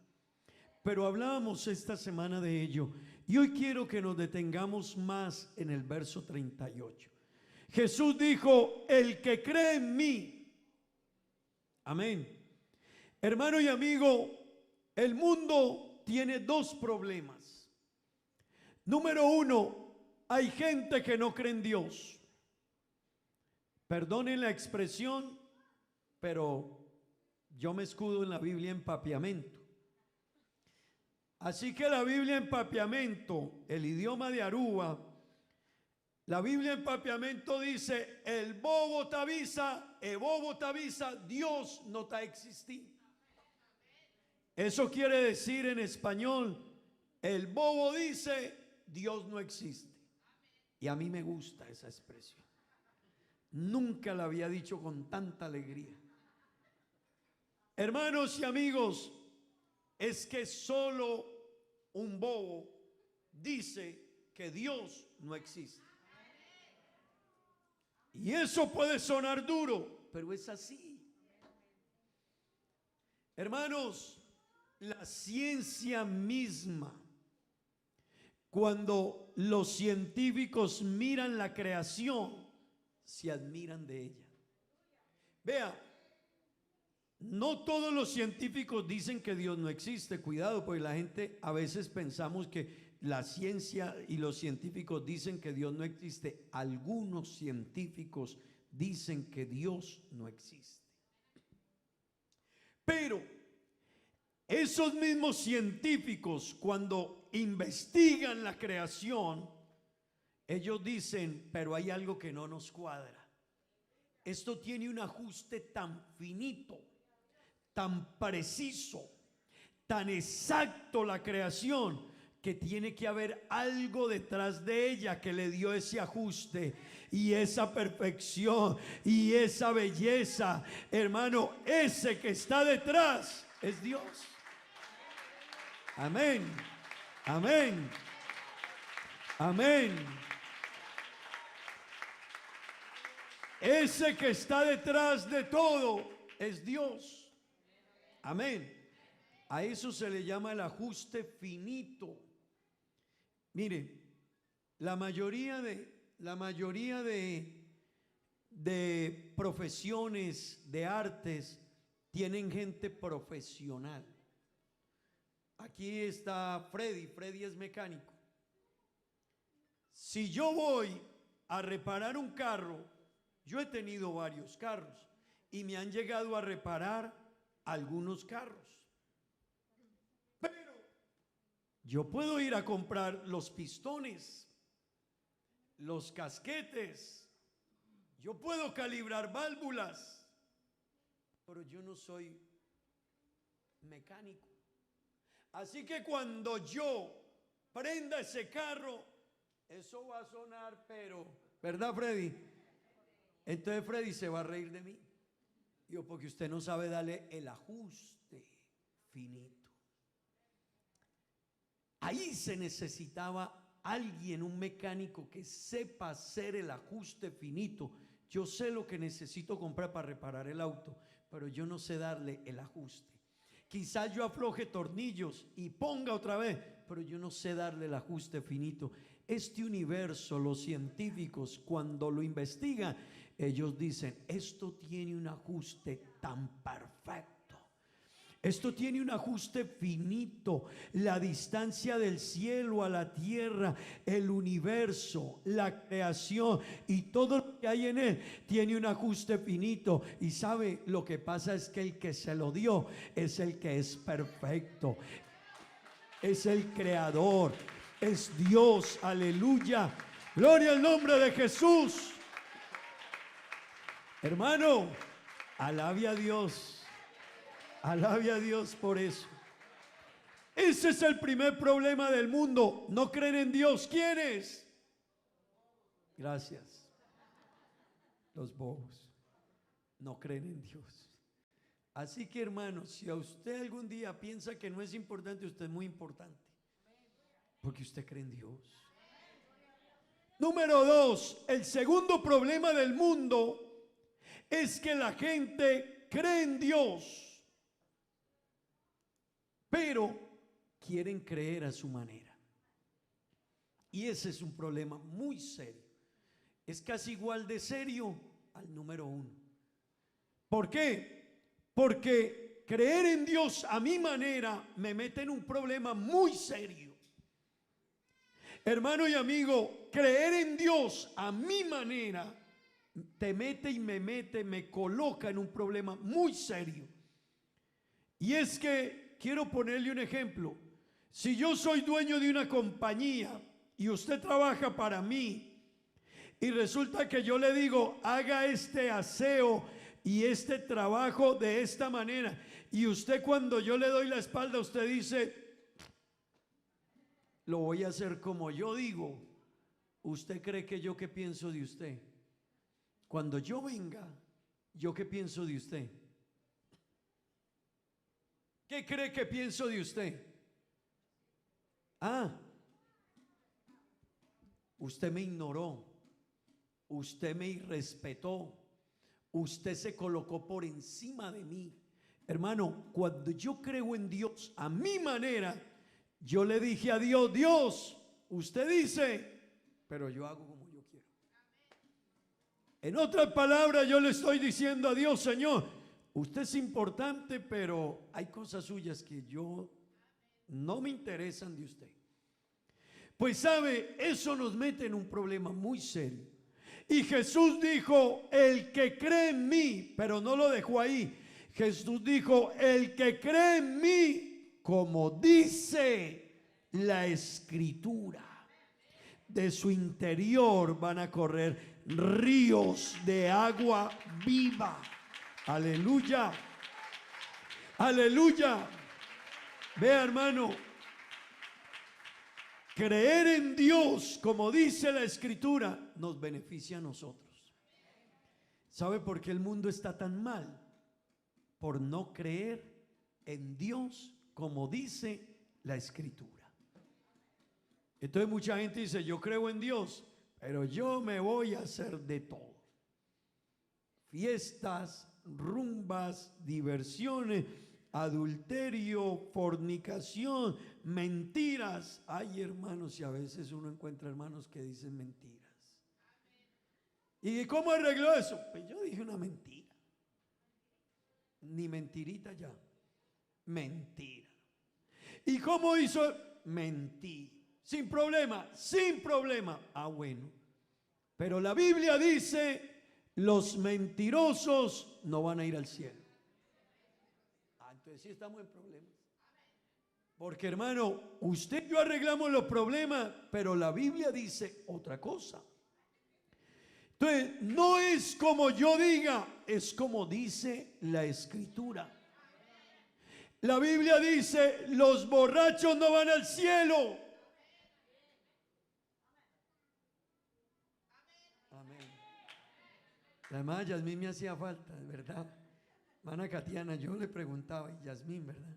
Pero hablábamos esta semana de ello, y hoy quiero que nos detengamos más en el verso 38. Jesús dijo: el que cree en mí. Amén. Hermano y amigo, el mundo tiene dos problemas. Número uno, hay gente que no cree en Dios. Perdonen la expresión, pero yo me escudo en la Biblia en papiamento. Así que la Biblia en papiamento, el idioma de Aruba, la Biblia en papiamento dice: el bobo te avisa, Dios no te existí. Eso quiere decir en español: el bobo dice, Dios no existe. Y a mí me gusta esa expresión. Nunca la había dicho con tanta alegría. Hermanos y amigos, es que solo un bobo dice que Dios no existe. Y eso puede sonar duro, pero es así. Hermanos, la ciencia misma, cuando los científicos miran la creación, se admiran de ella. Vea, no todos los científicos dicen que Dios no existe. Cuidado, porque la gente a veces pensamos que la ciencia y los científicos dicen que Dios no existe. Algunos científicos dicen que Dios no existe. Pero esos mismos científicos, cuando investigan la creación, ellos dicen: pero hay algo que no nos cuadra. Esto tiene un ajuste tan finito, tan preciso, tan exacto la creación, que tiene que haber algo detrás de ella que le dio ese ajuste y esa perfección y esa belleza. Hermano, ese que está detrás es Dios. Amén, amén, amén. Ese que está detrás de todo es Dios. Amén. A eso se le llama el ajuste finito. Mire, la mayoría de profesiones, de artes, tienen gente profesional. Aquí está Freddy. Freddy es mecánico. Si yo voy a reparar un carro, yo he tenido varios carros y me han llegado a reparar algunos carros. Pero yo puedo ir a comprar los pistones, los casquetes, yo puedo calibrar válvulas, pero yo no soy mecánico. Así que cuando yo prenda ese carro, eso va a sonar, pero, ¿verdad, Freddy? Entonces Freddy se va a reír de mí. Yo, porque usted no sabe darle el ajuste finito. Ahí se necesitaba alguien, un mecánico que sepa hacer el ajuste finito. Yo sé lo que necesito comprar para reparar el auto, pero yo no sé darle el ajuste. Quizás yo afloje tornillos y ponga otra vez, pero yo no sé darle el ajuste finito. Este universo, los científicos, cuando lo investigan, ellos dicen, esto tiene un ajuste tan perfecto. Esto tiene un ajuste finito. La distancia del cielo a la tierra, el universo, la creación y todo lo que hay en él tiene un ajuste finito. Y sabe, lo que pasa es que el que se lo dio es el que es perfecto. Es el creador. Es Dios. Aleluya. Gloria al nombre de Jesús. Hermano, alabe a Dios. Alabe a Dios por eso. Ese es el primer problema del mundo. No creen en Dios. ¿Quiénes? Gracias. Los bobos. No creen en Dios. Así que, hermanos, si a usted algún día piensa que no es importante, usted es muy importante. Porque usted cree en Dios. Número 2, el segundo problema del mundo es que la gente cree en Dios, pero quieren creer a su manera. Y ese es un problema muy serio. Es casi igual de serio al número 1. ¿Por qué? Porque creer en Dios a mi manera me mete en un problema muy serio. Hermano y amigo, creer en Dios a mi manera te mete y me coloca en un problema muy serio. Y es que quiero ponerle un ejemplo. Si yo soy dueño de una compañía y usted trabaja para mí y resulta que yo le digo, haga este aseo y este trabajo de esta manera, y usted, cuando yo le doy la espalda, usted dice, lo voy a hacer como yo digo, ¿usted cree que yo qué pienso de usted? Cuando yo venga, ¿yo qué pienso de usted? ¿Qué cree que pienso de usted? Usted me ignoró, usted me irrespetó, usted se colocó por encima de mí. Hermano, cuando yo creo en Dios a mi manera, yo le dije a Dios, Dios, usted dice, pero yo hago como yo quiero. En otras palabras, yo le estoy diciendo a Dios, Señor, usted es importante, pero hay cosas suyas que yo no me interesan de usted. Pues sabe, eso nos mete en un problema muy serio. Y Jesús dijo, el que cree en mí, pero no lo dejó ahí. Jesús dijo, el que cree en mí, como dice la Escritura, de su interior van a correr ríos de agua viva. Aleluya, aleluya. Vea, hermano, creer en Dios, como dice la Escritura, nos beneficia a nosotros. ¿Sabe por qué el mundo está tan mal? Por no creer en Dios, como dice la Escritura. Entonces mucha gente dice, yo creo en Dios, pero yo me voy a hacer de todo. Fiestas, rumbas, diversiones, adulterio, fornicación, mentiras. Ay, hermanos, y a veces uno encuentra hermanos que dicen mentiras. ¿Y cómo arregló eso? Pues yo dije una mentira. Ni mentirita ya. Mentira. ¿Y cómo hizo? Mentí. Sin problema, sin problema. Ah, bueno. Pero la Biblia dice, los mentirosos no van a ir al cielo. Entonces sí estamos en problemas. Porque, hermano, usted y yo arreglamos los problemas, pero la Biblia dice otra cosa. Entonces, no es como yo diga, es como dice la Escritura. La Biblia dice, los borrachos no van al cielo. Amén. La hermana Yasmín me hacía falta, de verdad. Hermana Katiana, yo le preguntaba, y Yasmín, ¿verdad?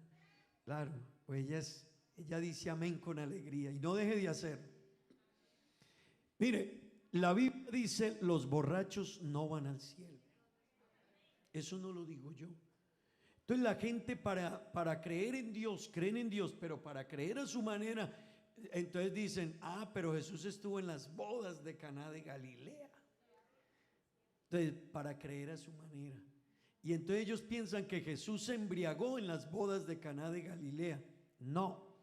Claro, pues ella dice amén con alegría y no deje de hacer. Mire, La Biblia dice, los borrachos no van al cielo. Eso no lo digo yo. Entonces la gente para creer en Dios, creen en Dios, pero para creer a su manera, entonces dicen, pero Jesús estuvo en las bodas de Caná de Galilea. Entonces, para creer a su manera. Y entonces ellos piensan que Jesús se embriagó en las bodas de Caná de Galilea. No,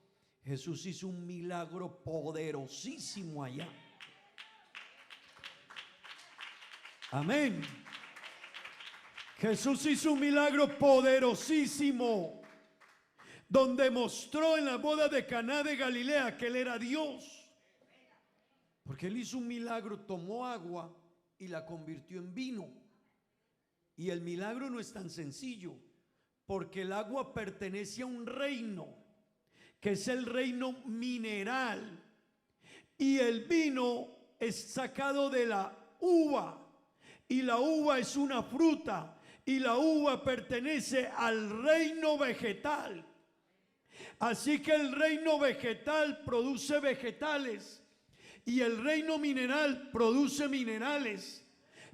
Jesús hizo un milagro poderosísimo allá. Amén. Jesús hizo un milagro poderosísimo, donde mostró en la boda de Caná de Galilea que Él era Dios. Porque Él hizo un milagro, tomó agua y la convirtió en vino. Y el milagro no es tan sencillo, porque el agua pertenece a un reino, que es el reino mineral, y el vino es sacado de la uva, y la uva es una fruta, y la uva pertenece al reino vegetal. Así que el reino vegetal produce vegetales y el reino mineral produce minerales.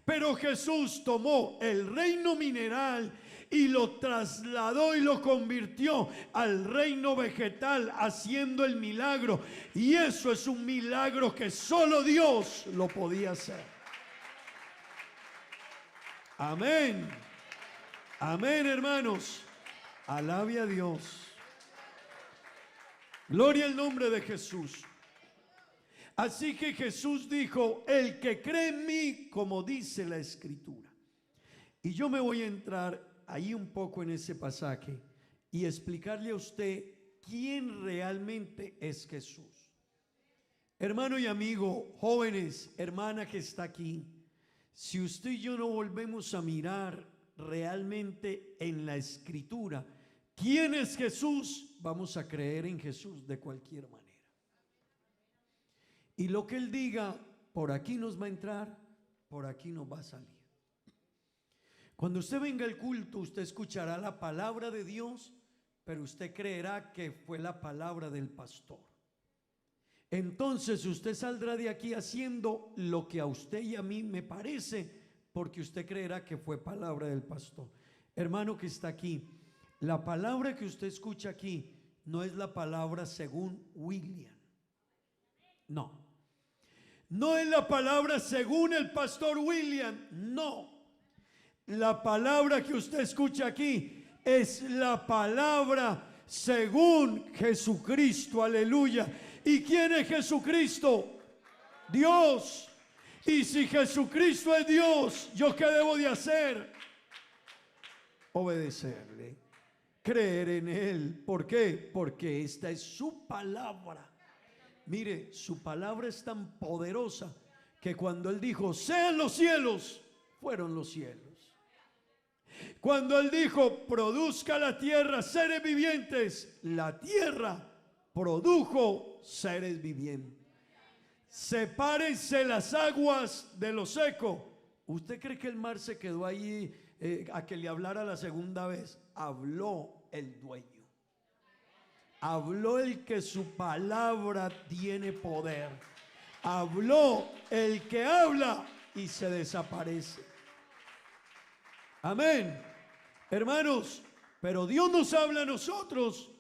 Pero Jesús tomó el reino mineral y lo trasladó y lo convirtió al reino vegetal, haciendo el milagro. Y eso es un milagro que solo Dios lo podía hacer. Amén. Amén, hermanos. Alabe a Dios. Gloria al nombre de Jesús. Así que Jesús dijo, el que cree en mí, como dice la Escritura. Y yo me voy a entrar ahí un poco en ese pasaje y explicarle a usted quién realmente es Jesús. Hermano y amigo, jóvenes, hermana que está aquí, si usted y yo no volvemos a mirar realmente en la Escritura quién es Jesús, vamos a creer en Jesús de cualquier manera. Y lo que Él diga, por aquí nos va a entrar, por aquí nos va a salir. Cuando usted venga al culto, usted escuchará la palabra de Dios, pero usted creerá que fue la palabra del pastor. Entonces usted saldrá de aquí haciendo lo que a usted y a mí me parece, porque usted creerá que fue palabra del pastor. Hermano que está aquí, la palabra que usted escucha aquí no es la palabra según William. No. No es la palabra según el pastor William. No. La palabra que usted escucha aquí es la palabra según Jesucristo. Aleluya. ¿Y quién es Jesucristo? Dios. Y si Jesucristo es Dios, ¿yo qué debo de hacer? Obedecerle, creer en Él. ¿Por qué? Porque esta es su palabra. Mire, su palabra es tan poderosa que cuando Él dijo, sean los cielos, fueron los cielos. Cuando Él dijo, produzca la tierra seres vivientes, la tierra produjo seres vivientes. Sepárense las aguas de lo seco. ¿Usted cree que el mar se quedó ahí a que le hablara la segunda vez? Habló el dueño. Habló el que su palabra tiene poder. Habló el que habla y se desaparece. Amén. Hermanos, pero Dios nos habla a nosotros.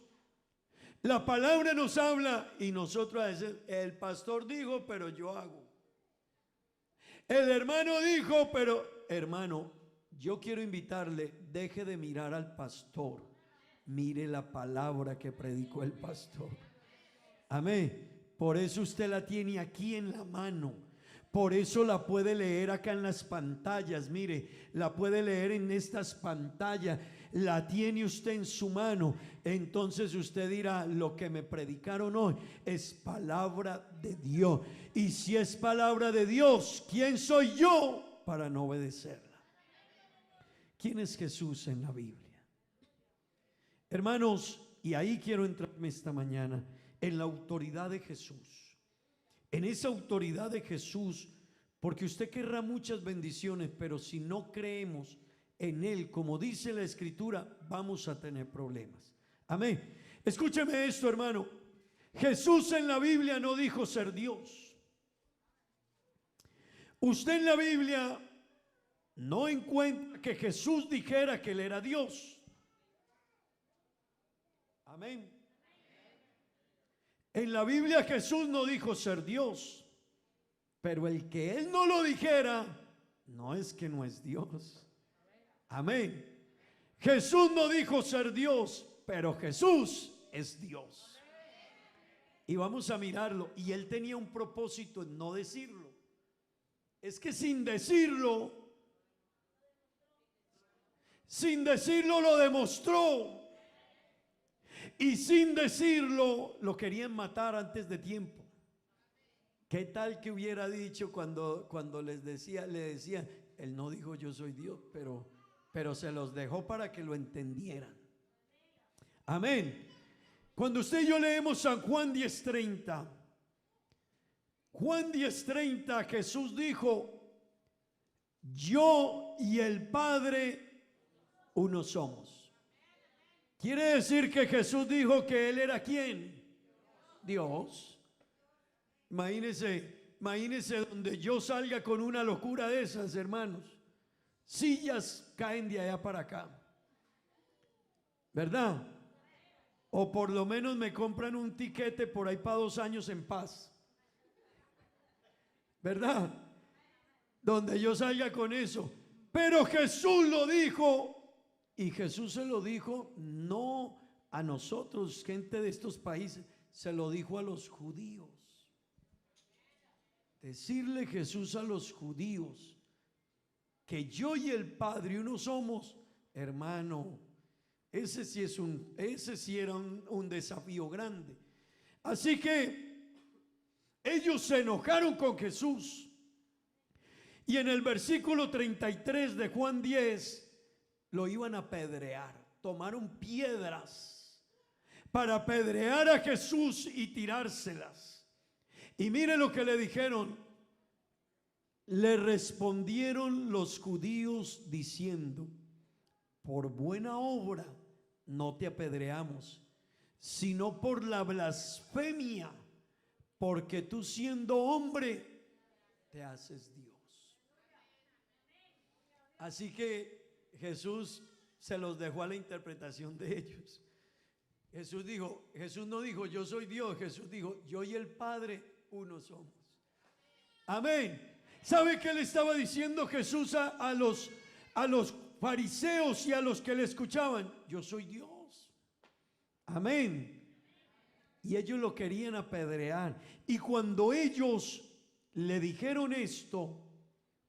La palabra nos habla y nosotros a veces, el pastor dijo, pero yo hago. El hermano dijo, pero hermano, yo quiero invitarle, deje de mirar al pastor, mire la palabra que predicó el pastor. Amén. Por eso usted la tiene aquí en la mano. Por eso la puede leer acá en las pantallas. Mire, la puede leer en estas pantallas. La tiene usted en su mano. Entonces usted dirá, lo que me predicaron hoy es palabra de Dios. Y si es palabra de Dios, ¿quién soy yo para no obedecerla? ¿Quién es Jesús en la Biblia? Hermanos, y ahí quiero entrarme esta mañana, en la autoridad de Jesús. En esa autoridad de Jesús, porque usted querrá muchas bendiciones, pero si no creemos en Él, como dice la Escritura, vamos a tener problemas. Amén. Escúcheme esto, hermano. Jesús en la Biblia no dijo ser Dios. Usted en la Biblia no encuentra que Jesús dijera que Él era Dios. Amén. En la Biblia Jesús no dijo ser Dios, pero el que Él no lo dijera, no es que no es Dios. Amén. Jesús no dijo ser Dios, pero Jesús es Dios. Y vamos a mirarlo. Y Él tenía un propósito en no decirlo. Es que sin decirlo lo demostró. Y sin decirlo lo querían matar antes de tiempo. ¿Qué tal que hubiera dicho cuando le decía, Él no dijo yo soy Dios, pero se los dejó para que lo entendieran? Amén. Cuando usted y yo leemos San Juan 10:30, Juan 10:30, Jesús dijo: yo y el Padre uno somos. Quiere decir que Jesús dijo que Él era ¿quién? Dios. Imagínense donde yo salga con una locura de esas, hermanos. Sillas caen de allá para acá, ¿verdad? O por lo menos me compran un tiquete por ahí para 2 años en paz, ¿verdad? Donde yo salga con eso. Pero Jesús lo dijo. Y Jesús se lo dijo no a nosotros, gente de estos países, se lo dijo a los judíos. Decirle Jesús a los judíos que yo y el Padre uno somos, hermano, ese sí era un desafío grande. Así que ellos se enojaron con Jesús. Y en el versículo 33 de Juan 10 lo iban a apedrear. Tomaron piedras para apedrear a Jesús y tirárselas. Y mire lo que le dijeron. Le respondieron los judíos diciendo: por buena obra no te apedreamos, sino por la blasfemia, porque tú siendo hombre te haces Dios. Así que Jesús se los dejó a la interpretación de ellos. Jesús no dijo yo soy Dios, Jesús dijo yo y el Padre uno somos. Amén. ¿Sabe qué le estaba diciendo Jesús a los fariseos y a los que le escuchaban? Yo soy Dios. Amén. Y ellos lo querían apedrear. Y cuando ellos le dijeron esto,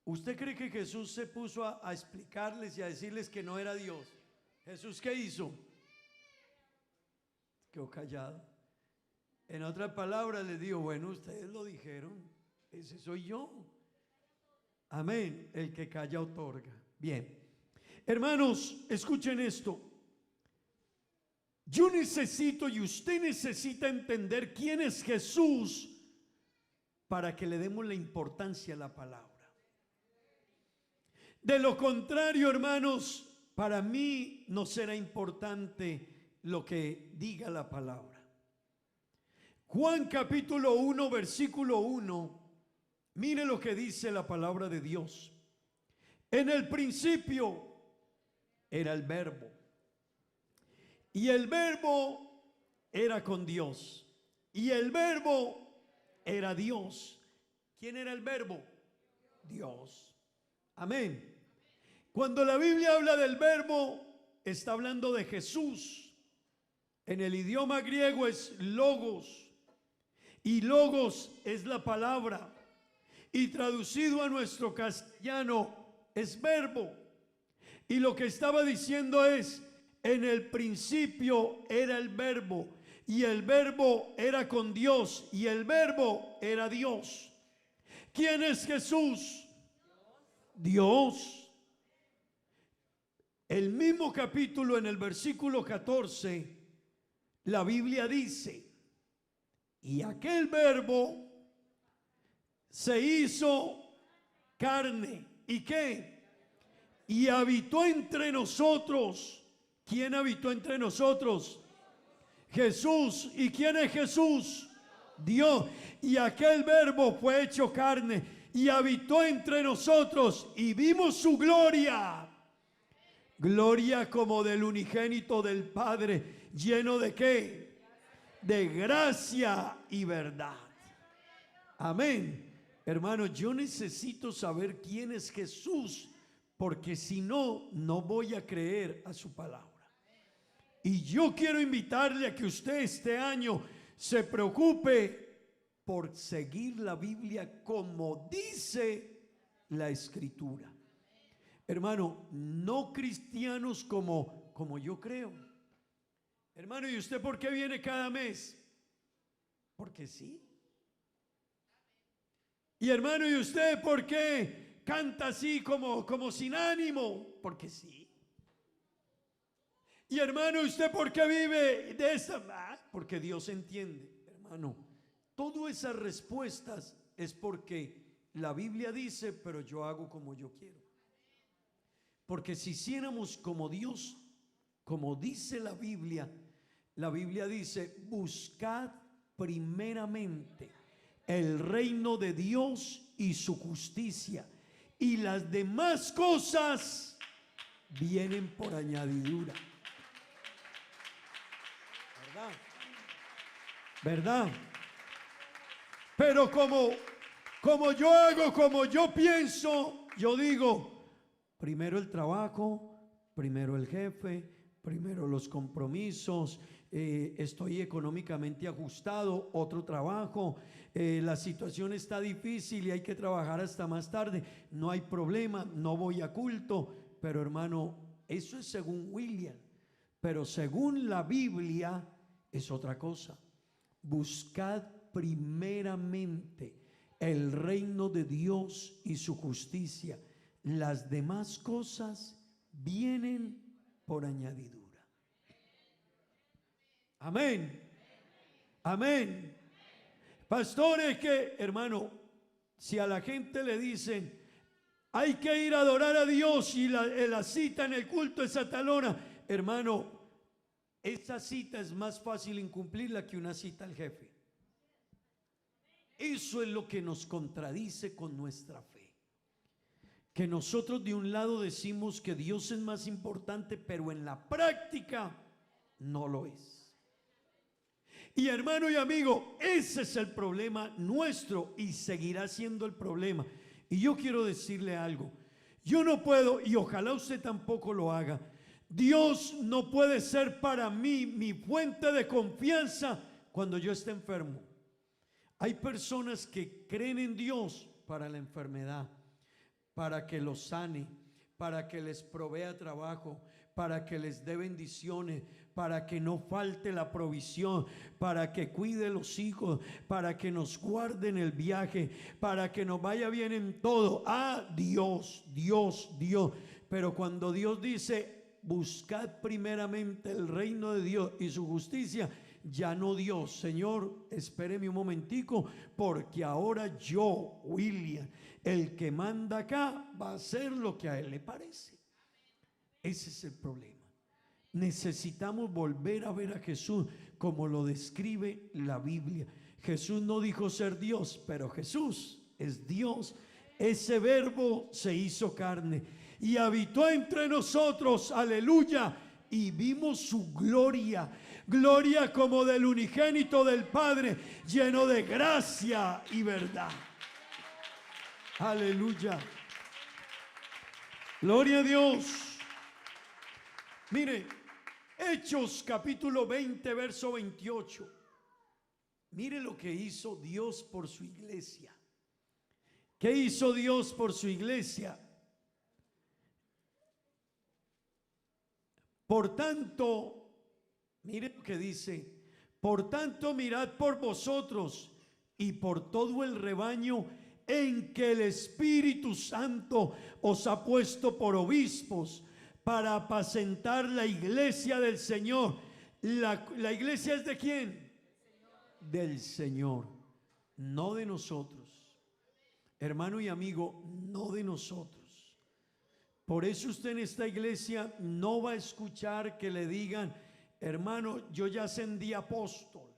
¿usted cree que Jesús se puso a explicarles y a decirles que no era Dios? ¿Jesús qué hizo? Quedó callado. En otras palabras les dijo: bueno, ustedes lo dijeron, ese soy yo. Amén. El que calla otorga. Bien, hermanos, escuchen esto. Yo necesito y usted necesita entender quién es Jesús para que le demos la importancia a la palabra. De lo contrario, hermanos, para mí no será importante lo que diga la palabra. Juan capítulo 1, versículo 1. Mire lo que dice la palabra de Dios. En el principio era el Verbo, y el Verbo era con Dios, y el Verbo era Dios. ¿Quién era el Verbo? Dios. Amén. Cuando la Biblia habla del Verbo, está hablando de Jesús. En el idioma griego es logos, y logos es la palabra, y traducido a nuestro castellano es verbo. Y lo que estaba diciendo es: en el principio era el Verbo, y el Verbo era con Dios, y el Verbo era Dios. ¿Quién es Jesús? Dios. El mismo capítulo, en el versículo 14, la Biblia dice: y aquel Verbo se hizo carne. ¿Y qué? Y habitó entre nosotros. ¿Quién habitó entre nosotros? Jesús. ¿Y quién es Jesús? Dios. Y aquel Verbo fue hecho carne y habitó entre nosotros y vimos su gloria. Gloria como del unigénito del Padre, lleno de ¿qué? De gracia y verdad. Amén. Hermanos, yo necesito saber quién es Jesús, porque si no, no voy a creer a su palabra. Y yo quiero invitarle a que usted este año se preocupe por seguir la Biblia como dice la Escritura. Hermano, no cristianos como yo creo. Hermano, ¿y usted por qué viene cada mes? Porque sí. Y hermano, ¿y usted por qué canta así como sin ánimo? Porque sí. Y hermano, ¿usted por qué vive de esta? Porque Dios entiende. Hermano, todas esas respuestas es porque la Biblia dice, pero yo hago como yo quiero. Porque si hiciéramos como Dios, como dice la Biblia dice, buscad primeramente el reino de Dios y su justicia, y las demás cosas vienen por añadidura. ¿Verdad? ¿Verdad? Pero como yo hago, como yo pienso, yo digo, primero el trabajo, primero el jefe, primero los compromisos, estoy económicamente ajustado, otro trabajo, la situación está difícil y hay que trabajar hasta más tarde, no hay problema, no voy a culto. Pero hermano, eso es según William, pero según la Biblia es otra cosa. Buscad primeramente el reino de Dios y su justicia, las demás cosas vienen por añadidura. Amén. Amén. Pastores, que hermano, si a la gente le dicen hay que ir a adorar a Dios y la cita en el culto es a tal hora, hermano, esa cita es más fácil incumplirla que una cita al jefe. Eso es lo que nos contradice con nuestra fe. Que nosotros de un lado decimos que Dios es más importante, pero en la práctica no lo es. Y hermano y amigo, ese es el problema nuestro y seguirá siendo el problema. Y yo quiero decirle algo. Yo no puedo, y ojalá usted tampoco lo haga, Dios no puede ser para mí mi fuente de confianza cuando yo esté enfermo. Hay personas que creen en Dios para la enfermedad, para que los sane, para que les provea trabajo, para que les dé bendiciones, para que no falte la provisión, para que cuide los hijos, para que nos guarde en el viaje, para que nos vaya bien en todo. Dios. Pero cuando Dios dice, buscad primeramente el reino de Dios y su justicia, ya no Dios, Señor, espéreme un momentico, porque ahora yo, William, el que manda acá, va a hacer lo que a él le parece. Ese es el problema. Necesitamos volver a ver a Jesús como lo describe la Biblia. Jesús no dijo ser Dios, pero Jesús es Dios. Ese verbo se hizo carne y habitó entre nosotros, aleluya, y vimos su gloria, gloria como del unigénito del Padre, lleno de gracia y verdad. Aleluya. Gloria a Dios. Mire, Hechos capítulo 20, verso 28. Mire lo que hizo Dios por su iglesia. ¿Qué hizo Dios por su iglesia? Por tanto, mire lo que dice: por tanto, mirad por vosotros y por todo el rebaño en que el Espíritu Santo os ha puesto por obispos, para apacentar la iglesia del Señor. ¿La iglesia es de quién? Del Señor, no de nosotros. Hermano y amigo, no de nosotros. Por eso usted en esta iglesia no va a escuchar que le digan, hermano, yo ya ascendí apóstol.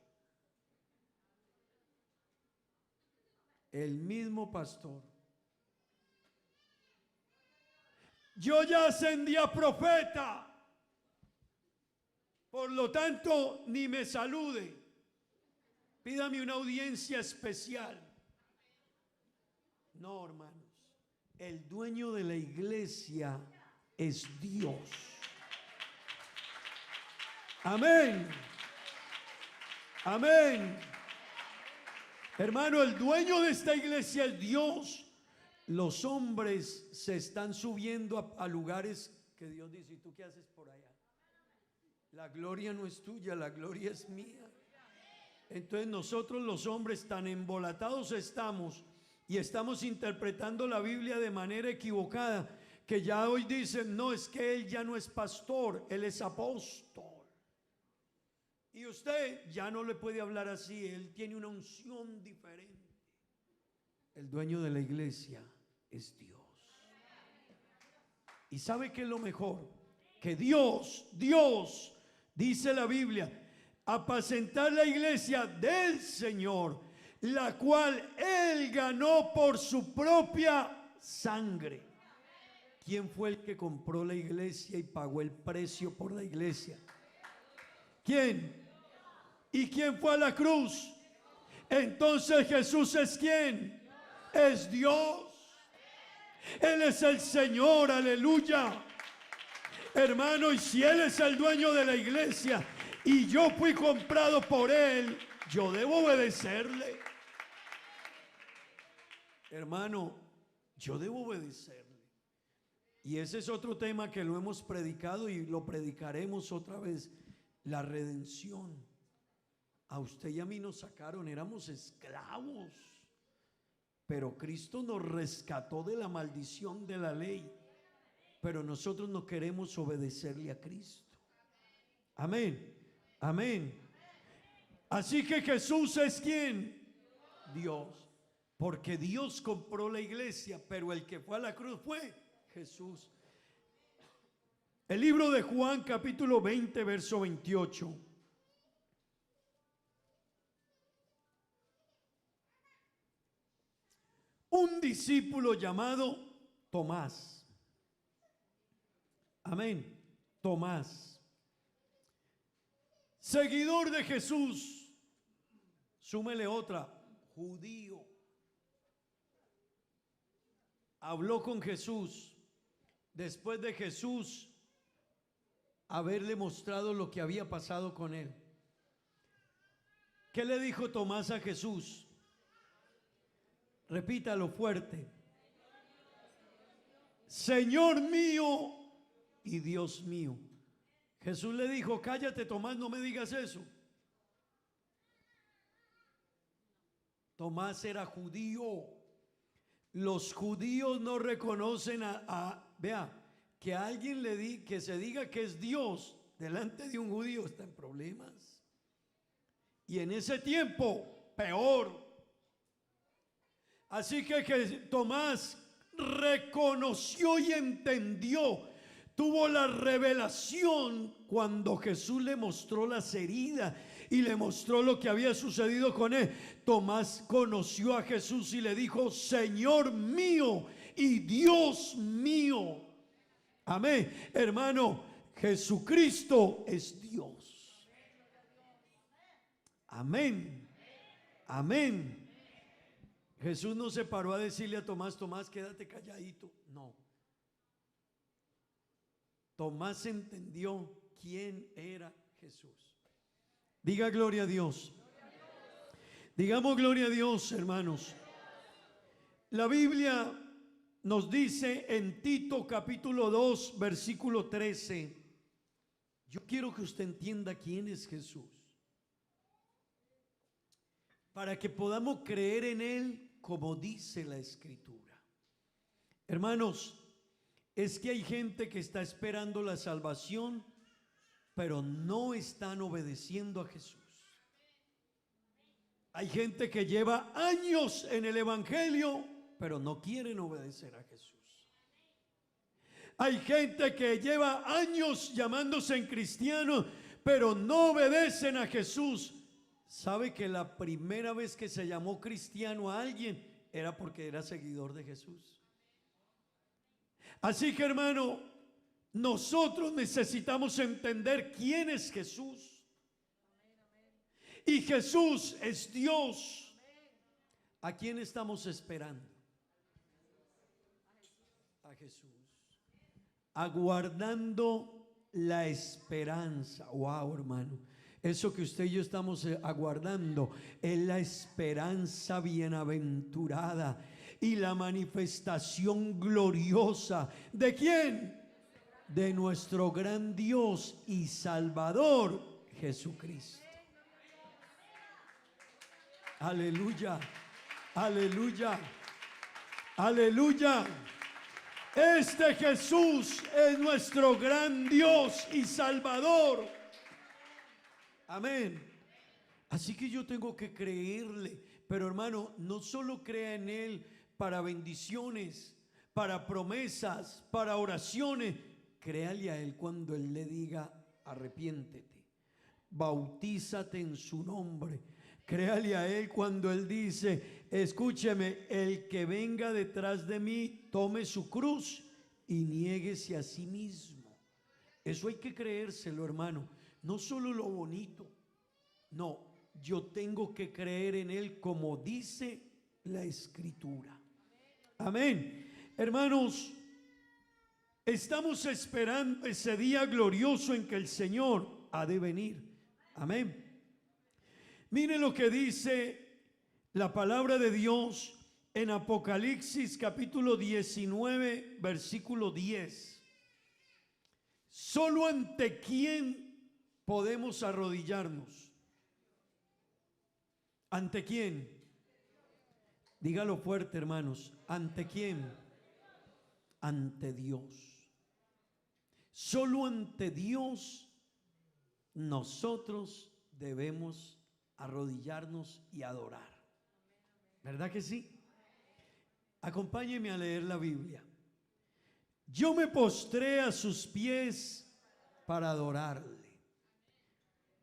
El mismo pastor, Yo ya ascendí a profeta. Por lo tanto, ni me salude. Pídame una audiencia especial. No, hermanos. El dueño de la iglesia es Dios. Amén. Amén. Hermano, el dueño de esta iglesia es Dios. Los hombres se están subiendo a lugares que Dios dice: ¿y tú qué haces por allá? La gloria no es tuya, la gloria es mía. Entonces nosotros los hombres tan embolatados estamos y estamos interpretando la Biblia de manera equivocada, que ya hoy dicen: no, es que él ya no es pastor, él es apóstol. Y usted ya no le puede hablar así, él tiene una unción diferente. El dueño de la iglesia es Dios. ¿Y sabe qué es lo mejor? Que Dios, dice la Biblia, apacentar la iglesia del Señor, la cual Él ganó por su propia sangre. ¿Quién fue el que compró la iglesia y pagó el precio por la iglesia? ¿Quién? ¿Y quién fue a la cruz? Entonces Jesús es ¿quién? Es Dios. Él es el Señor, aleluya. Hermano, y si Él es el dueño de la iglesia y yo fui comprado por Él, yo debo obedecerle. Hermano, yo debo obedecerle. Y ese es otro tema que lo hemos predicado y lo predicaremos otra vez: la redención. A usted y a mí nos sacaron, éramos esclavos, pero Cristo nos rescató de la maldición de la ley. Pero nosotros no queremos obedecerle a Cristo. Amén, amén. Así que Jesús es ¿quién? Dios. Porque Dios compró la iglesia, pero el que fue a la cruz fue Jesús. El libro de Juan, capítulo 20, verso 28. Un discípulo llamado Tomás. Amén. Tomás, seguidor de Jesús. Súmele otra: judío. Habló con Jesús después de Jesús haberle mostrado lo que había pasado con él. ¿Qué le dijo Tomás a Jesús? Repítalo fuerte: Señor mío y Dios mío. Jesús le dijo: cállate, Tomás, no me digas eso. Tomás era judío. Los judíos no reconocen vea, que alguien que se diga que es Dios delante de un judío está en problemas. Y en ese tiempo, peor. Así que Tomás reconoció y entendió, tuvo la revelación cuando Jesús le mostró las heridas y le mostró lo que había sucedido con él. Tomás conoció a Jesús y le dijo: Señor mío y Dios mío. Amén. Hermano, Jesucristo es Dios. Amén. Amén. Jesús no se paró a decirle a Tomás: Tomás, quédate calladito. No. Tomás entendió quién era Jesús. Diga gloria a Dios. Digamos gloria a Dios, hermanos. La Biblia nos dice en Tito capítulo 2, versículo 13. Yo quiero que usted entienda quién es Jesús, para que podamos creer en Él como dice la Escritura. Hermanos, es que hay gente que está esperando la salvación, pero no están obedeciendo a Jesús. Hay gente que lleva años en el Evangelio, pero no quieren obedecer a Jesús. Hay gente que lleva años llamándose en cristianos, pero no obedecen a Jesús. ¿Sabe que la primera vez que se llamó cristiano a alguien era porque era seguidor de Jesús? Así que, hermano, nosotros necesitamos entender quién es Jesús. Y Jesús es Dios. ¿A quién estamos esperando? A Jesús. Aguardando la esperanza. Wow, hermano. Eso que usted y yo estamos aguardando es la esperanza bienaventurada y la manifestación gloriosa. ¿De quién? De nuestro gran Dios y Salvador Jesucristo. Aleluya, aleluya, aleluya. Este Jesús es nuestro gran Dios y Salvador. Amén. Así que yo tengo que creerle. Pero hermano, no solo crea en Él para bendiciones, para promesas, para oraciones. Créale a Él cuando Él le diga: arrepiéntete, bautízate en su nombre. Créale a Él cuando Él dice: escúcheme, el que venga detrás de mí, tome su cruz y niéguese a sí mismo. Eso hay que creérselo, hermano. No solo lo bonito, no, yo tengo que creer en Él como dice la Escritura. Amén. Hermanos, estamos esperando ese día glorioso en que el Señor ha de venir. Amén. Mire lo que dice la palabra de Dios en Apocalipsis capítulo 19, versículo 10. Solo ante quién podemos arrodillarnos. ¿Ante quién? Dígalo fuerte, hermanos. ¿Ante quién? Ante Dios. Solo ante Dios nosotros debemos arrodillarnos y adorar. ¿Verdad que sí? Acompáñeme a leer la Biblia. Yo me postré a sus pies para adorarle.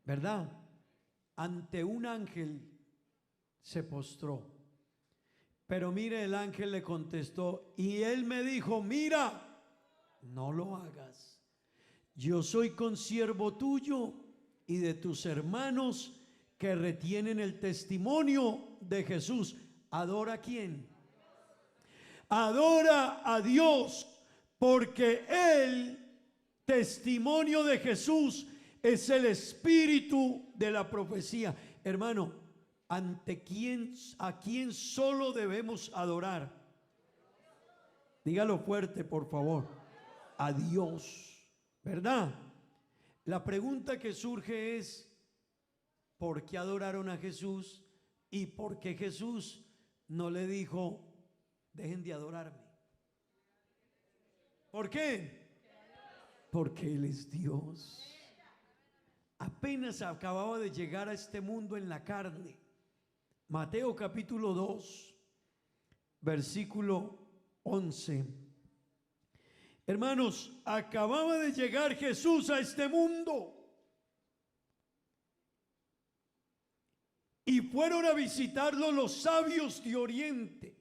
¿Verdad? Ante un ángel se postró. Pero mire, el ángel le contestó y él me dijo: mira, no lo hagas. Yo soy consiervo tuyo y de tus hermanos que retienen el testimonio de Jesús. ¿Adora a quién? Adora a Dios, porque el testimonio de Jesús es el espíritu de la profecía. Hermano, ¿ante quién, a quién solo debemos adorar? Dígalo fuerte, por favor. A Dios, ¿verdad? La pregunta que surge es: ¿por qué adoraron a Jesús? ¿Y por qué Jesús no le dijo: dejen de adorarme? ¿Por qué? Porque Él es Dios. Apenas acababa de llegar a este mundo en la carne. Mateo capítulo 2, versículo 11. Hermanos, acababa de llegar Jesús a este mundo. Y fueron a visitarlo los sabios de Oriente.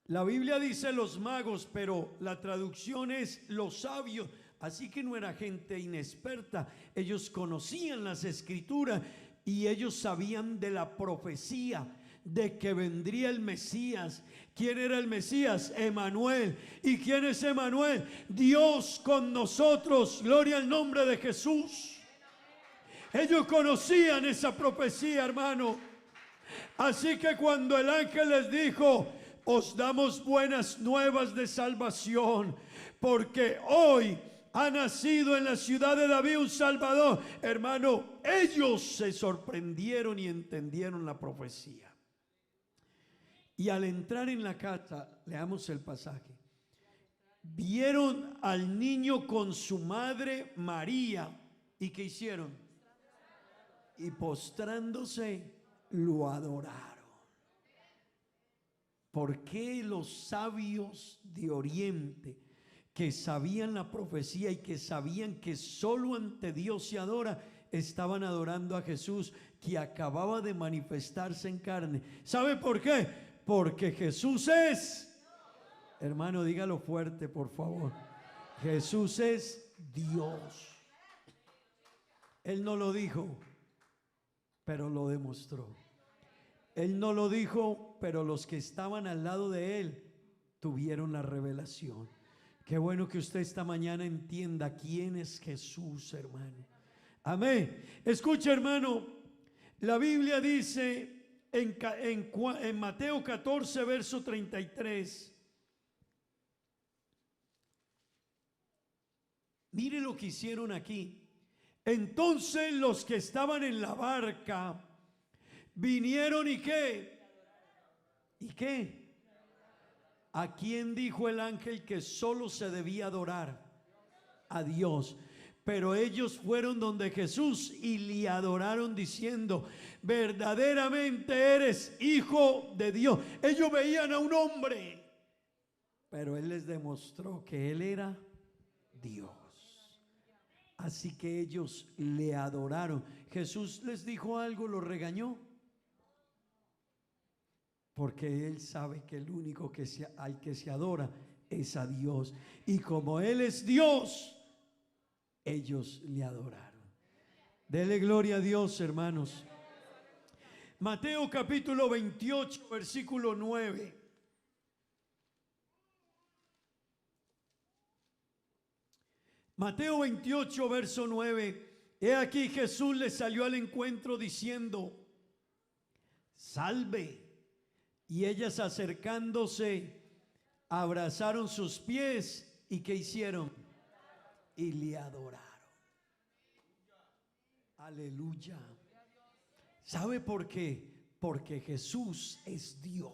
La Biblia dice los magos, pero la traducción es los sabios. Así que no era gente inexperta. Ellos conocían las Escrituras y ellos sabían de la profecía de que vendría el Mesías. ¿Quién era el Mesías? Emanuel. ¿Y quién es Emanuel? Dios con nosotros. Gloria al nombre de Jesús. Ellos conocían esa profecía, hermano. Así que cuando el ángel les dijo: os damos buenas nuevas de salvación, porque hoy ha nacido en la ciudad de David un Salvador. Hermano, ellos se sorprendieron y entendieron la profecía. Y al entrar en la casa, leamos el pasaje. Vieron al niño con su madre María. ¿Y qué hicieron? Y postrándose, lo adoraron. ¿Por qué los sabios de Oriente, que sabían la profecía y que sabían que solo ante Dios se adora, estaban adorando a Jesús que acababa de manifestarse en carne? ¿Sabe por qué? Porque Jesús es Hermano, dígalo fuerte, por favor. Jesús es Dios. Él no lo dijo, pero lo demostró. Él no lo dijo, pero los que estaban al lado de él tuvieron la revelación. Qué bueno que usted esta mañana entienda quién es Jesús, hermano. Amén. Escucha, hermano, la Biblia dice en Mateo 14, verso 33. Mire lo que hicieron aquí. Entonces los que estaban en la barca vinieron y ¿qué? ¿Y qué? ¿A quién dijo el ángel que solo se debía adorar? A Dios. Pero ellos fueron donde Jesús y le adoraron diciendo: verdaderamente eres hijo de Dios. Ellos veían a un hombre, pero él les demostró que él era Dios. Así que ellos le adoraron. Jesús les dijo algo, lo regañó, porque él sabe que el único al que se adora es a Dios. Y como él es Dios, ellos le adoraron. Dele gloria a Dios, hermanos. Mateo capítulo 28, versículo 9. Mateo 28, verso 9. He aquí Jesús le salió al encuentro diciendo: salve. Y ellas, acercándose, abrazaron sus pies. ¿Y qué hicieron? Y le adoraron. Aleluya. ¿Sabe por qué? Porque Jesús es Dios.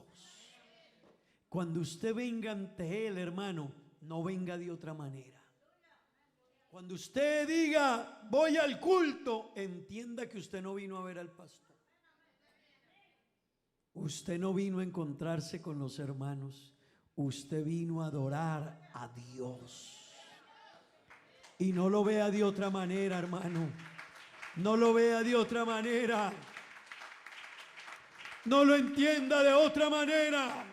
Cuando usted venga ante Él, hermano, no venga de otra manera. Cuando usted diga voy al culto, entienda que usted no vino a ver al pastor. Usted no vino a encontrarse con los hermanos. Usted vino a adorar a Dios. Y no lo vea de otra manera, hermano. No lo vea de otra manera. No lo entienda de otra manera.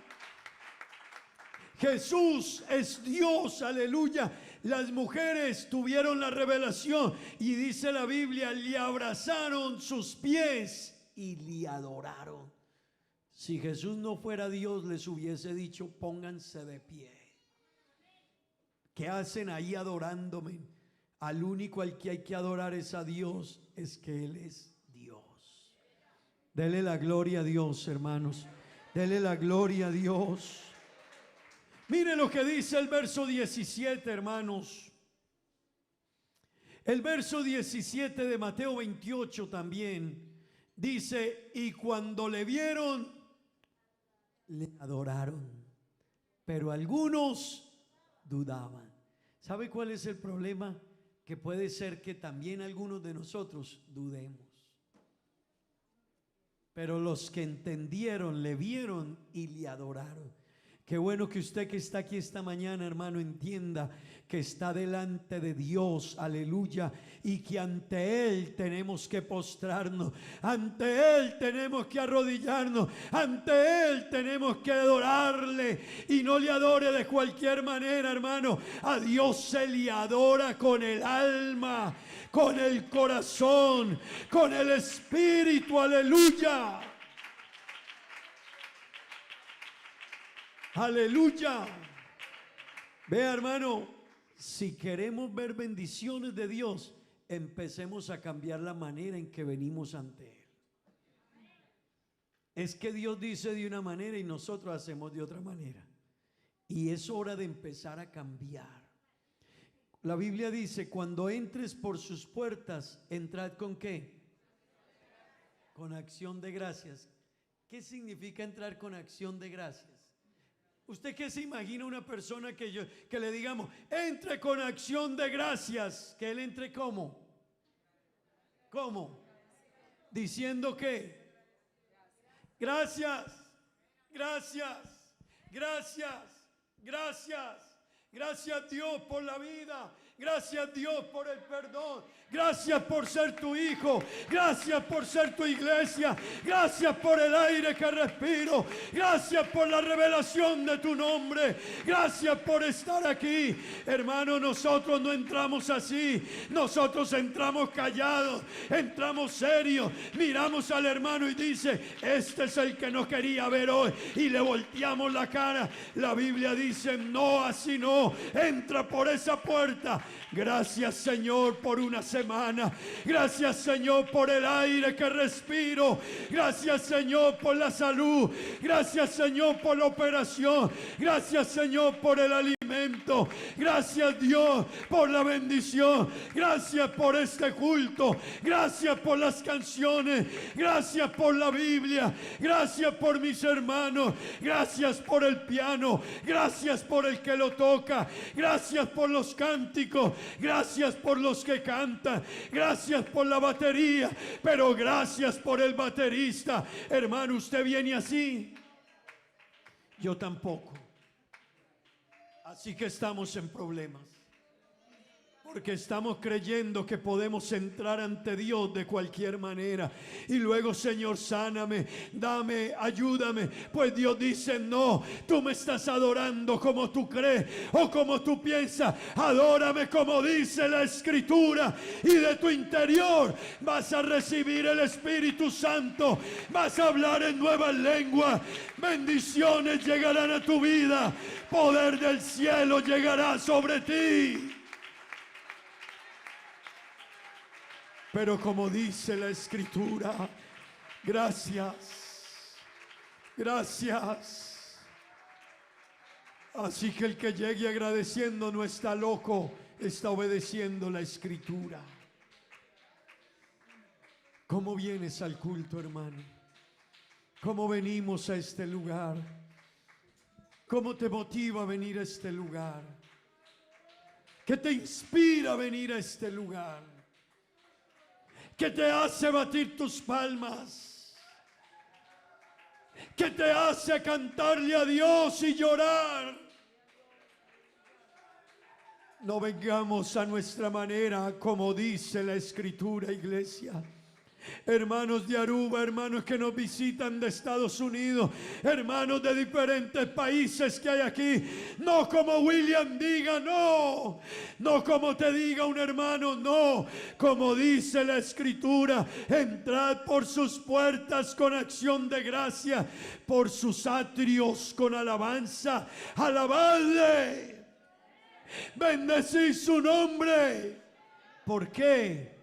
Jesús es Dios, aleluya. Las mujeres tuvieron la revelación y dice la Biblia, le abrazaron sus pies y le adoraron. Si Jesús no fuera Dios, les hubiese dicho: pónganse de pie. ¿Qué hacen ahí adorándome? Al único al que hay que adorar es a Dios, es que Él es Dios. Dele la gloria a Dios, hermanos. Dele la gloria a Dios. Mire lo que dice el verso 17, hermanos. El verso 17 de Mateo 28 también dice: y cuando le vieron, le adoraron, pero algunos dudaban. ¿Sabe cuál es el problema? Que puede ser que también algunos de nosotros dudemos. Pero los que entendieron, le vieron y le adoraron. Qué bueno que usted que está aquí esta mañana, hermano, entienda que está delante de Dios, aleluya, y que ante Él tenemos que postrarnos, ante Él tenemos que arrodillarnos, ante Él tenemos que adorarle, y no le adore de cualquier manera, hermano. A Dios se le adora con el alma, con el corazón, con el espíritu, aleluya. Aleluya. Vea, hermano, si queremos ver bendiciones de Dios, empecemos a cambiar la manera en que venimos ante Él. Es que Dios dice de una manera y nosotros hacemos de otra manera. Y es hora de empezar a cambiar. La Biblia dice: cuando entres por sus puertas, entrad ¿con qué? Con acción de gracias. ¿Qué significa entrar con acción de gracias? ¿Usted qué se imagina una persona que le digamos entre con acción de gracias? Que él entre ¿cómo? ¿Cómo? Diciendo que gracias, gracias, gracias, gracias, gracias Dios por la vida, Gracias, Dios, por el perdón. Gracias por ser tu hijo. Gracias por ser tu iglesia. Gracias por el aire que respiro. Gracias por la revelación de tu nombre. Gracias por estar aquí. Hermano, nosotros no entramos así. Nosotros entramos callados. Entramos serios. Miramos al hermano y dice: este es el que no quería ver hoy. Y le volteamos la cara. La Biblia dice: no, así no. Entra por esa puerta. Gracias, Señor, por una semana. Gracias, Señor, por el aire que respiro. Gracias, Señor, por la salud. Gracias, Señor, por la operación. Gracias, Señor, por el alimento. Gracias, Dios, por la bendición. Gracias por este culto. Gracias por las canciones. Gracias por la Biblia. Gracias por mis hermanos. Gracias por el piano. Gracias por el que lo toca. Gracias por los cánticos. Gracias por los que cantan. Gracias por la batería. Pero gracias por el baterista. Hermano, usted viene así. Yo tampoco. Así que estamos en problemas. Porque estamos creyendo que podemos entrar ante Dios de cualquier manera. Y luego: Señor, sáname, dame, ayúdame. Pues Dios dice: no, tú me estás adorando como tú crees o como tú piensas. Adórame como dice la Escritura. Y de tu interior vas a recibir el Espíritu Santo. Vas a hablar en nuevas lenguas. Bendiciones llegarán a tu vida. Poder del cielo llegará sobre ti. Pero como dice la Escritura, gracias, gracias. Así que el que llegue agradeciendo no está loco, está obedeciendo la Escritura. ¿Cómo vienes al culto, hermano? ¿Cómo venimos a este lugar? ¿Cómo te motiva a venir a este lugar? ¿Qué te inspira a venir a este lugar? ¿Qué te hace batir tus palmas? ¿Qué te hace cantarle a Dios y llorar? No vengamos a nuestra manera, como dice la Escritura, iglesia. Hermanos de Aruba, hermanos que nos visitan de Estados Unidos, hermanos de diferentes países que hay aquí. No como William diga, no. No como te diga un hermano, no. Como dice la Escritura: entrad por sus puertas con acción de gracia, por sus atrios con alabanza. Alabadle, bendecid su nombre. ¿Por qué?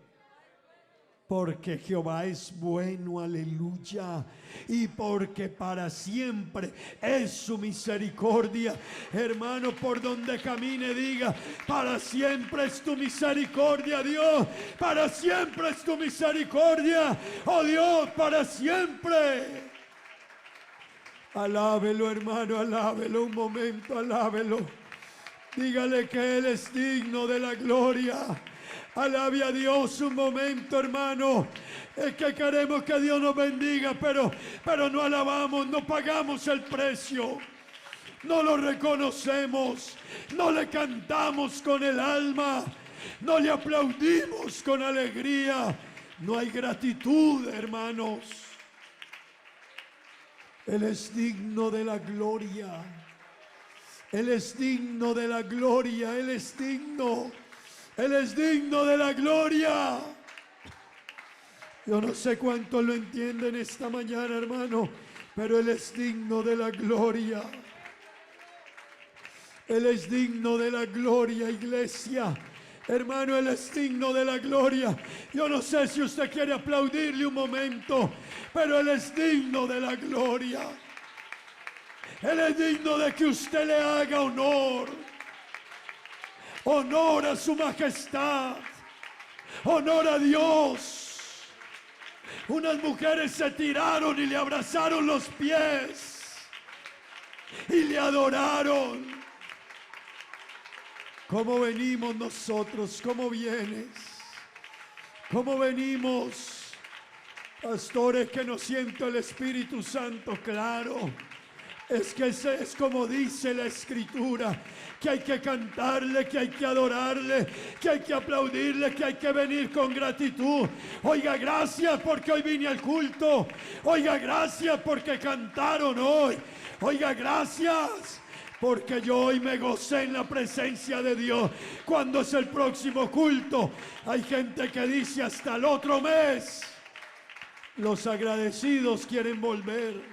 Porque Jehová es bueno, aleluya. Y porque para siempre es su misericordia. Hermano, por donde camine diga: para siempre es tu misericordia, Dios. Para siempre es tu misericordia, oh Dios, para siempre. Alábelo, hermano, alábelo un momento, alábelo. Dígale que Él es digno de la gloria. Alabe a Dios un momento, hermano. Es que queremos que Dios nos bendiga, pero no alabamos, no pagamos el precio. No lo reconocemos, no le cantamos con el alma, no le aplaudimos con alegría. No hay gratitud, hermanos. Él es digno de la gloria. Él es digno de la gloria. Él es digno. Él es digno de la gloria. Yo no sé cuánto lo entienden esta mañana, hermano, pero Él es digno de la gloria. Él es digno de la gloria, iglesia. Hermano, Él es digno de la gloria. Yo no sé si usted quiere aplaudirle un momento, pero Él es digno de la gloria. Él es digno de que usted le haga honor. Honor a su majestad. Honor a Dios. Unas mujeres se tiraron y le abrazaron los pies y le adoraron. ¿Cómo venimos nosotros? ¿Cómo vienes? ¿Cómo venimos? Pastores, que no siento el Espíritu Santo, claro. Es que es como dice la Escritura, que hay que cantarle, que hay que adorarle, que hay que aplaudirle, que hay que venir con gratitud. Oiga, gracias porque hoy vine al culto. Oiga, gracias porque cantaron hoy. Oiga, gracias porque yo hoy me gocé en la presencia de Dios. ¿Cuándo es el próximo culto? Hay gente que dice hasta el otro mes. Los agradecidos quieren volver.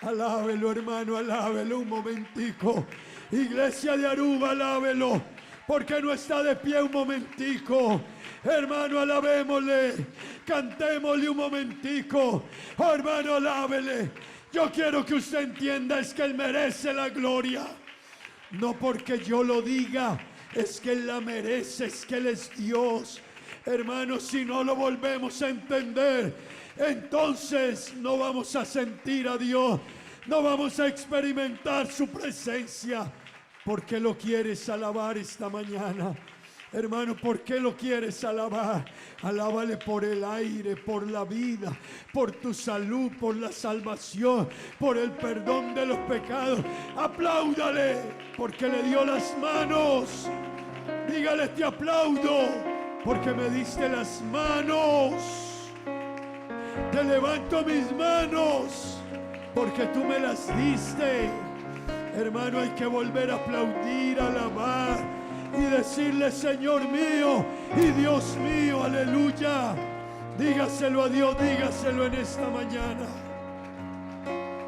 Alábelo, hermano, alábelo un momentico. Iglesia de Aruba, alábelo, porque no está de pie un momentico. Hermano, alabémosle, cantémosle un momentico. Oh, hermano, alábele. Yo quiero que usted entienda, es que Él merece la gloria. No porque yo lo diga, es que Él la merece, es que Él es Dios. Hermanos, si no lo volvemos a entender, entonces no vamos a sentir a Dios, no vamos a experimentar su presencia. ¿Por qué lo quieres alabar esta mañana? Hermano, ¿por qué lo quieres alabar? Alábale por el aire, por la vida, por tu salud, por la salvación, por el perdón de los pecados. Apláudale, porque le dio las manos. Dígale, te aplaudo, porque me diste las manos. Te levanto mis manos, porque tú me las diste. Hermano, hay que volver a aplaudir, alabar y decirle, Señor mío y Dios mío, aleluya. Dígaselo a Dios, dígaselo en esta mañana.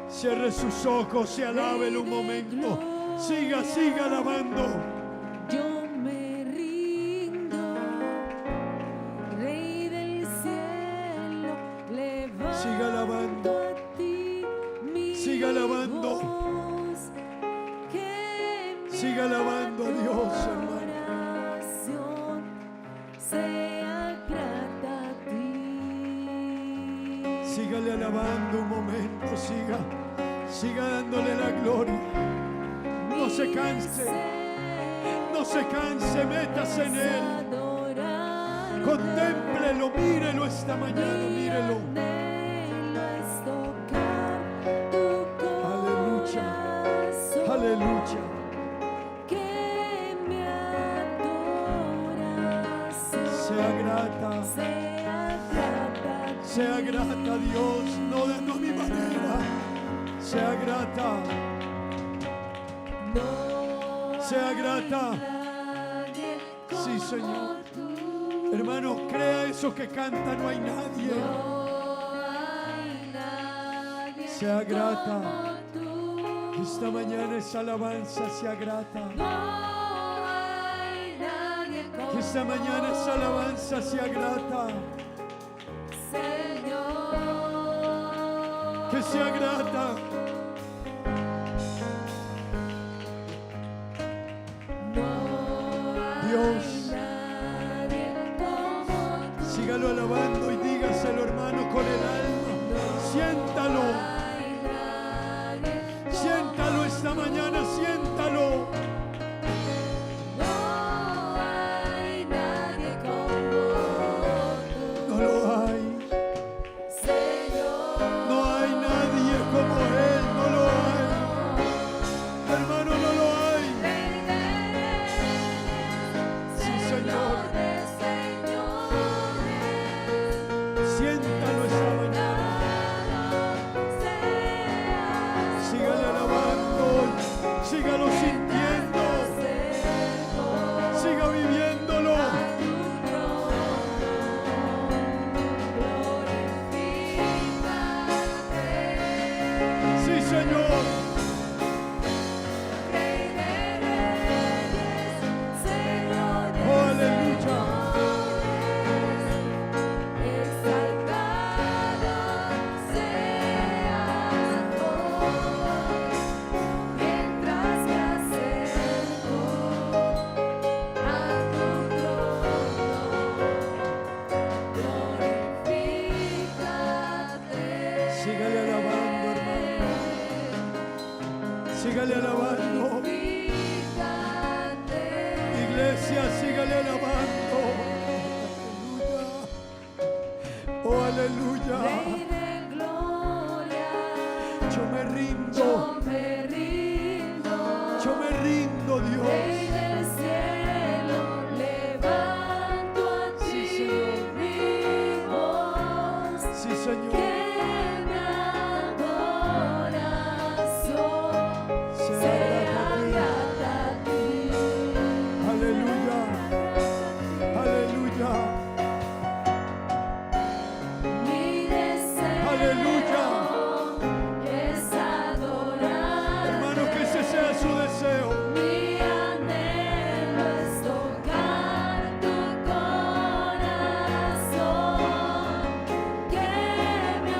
Cierre sus ojos y alábelo un momento. Siga, siga alabando. Yo me rindo, Rey del cielo, levanto Siga alabando. a ti mi Siga alabando. voz, que mi Siga alabando a Dios, hermano. adoración sea grata a ti. Sígale alabando un momento, siga dándole la gloria. No se canse, no se canse, métase en Él. Contémplelo, mírelo esta mañana, mírelo. Aleluya, aleluya. Que mi adoración Sea grata, sea grata a Dios, no de mi manera. Sea grata, sea grata. Sí, Señor. Hermano, crea eso que canta, no hay nadie. Sea grata. Esta mañana esa alabanza sea grata. Que esta mañana esa alabanza sea grata. Que sea grata. Dios, sígalo alabando y dígaselo, hermano, con el alma. Siéntalo. Siéntalo esta mañana, siéntalo. No lo hay. No hay nadie como Él, no lo hay. Hermano, no lo hay. Sí, Señor. Siéntalo esta mañana. Sígale alabando, sígalo sintiendo, siga viviéndolo. Sí, Señor. Oh, aleluya. Sígale alabando, hermano. Sígale alabando. Iglesia, sígale alabando. Aleluya. Oh, aleluya. Rey de gloria, Yo me rindo, yo me rindo. yo me rindo, Dios. Rey del cielo, levanto a ti Sí, Señor. mi voz. Sí, Señor. Que mi adoración sea grata a ti. Aleluya, aleluya, Mi deseo aleluya. es adorar. Hermano, que ese sea su deseo. Mi anhelo es tocar tu corazón. Que mi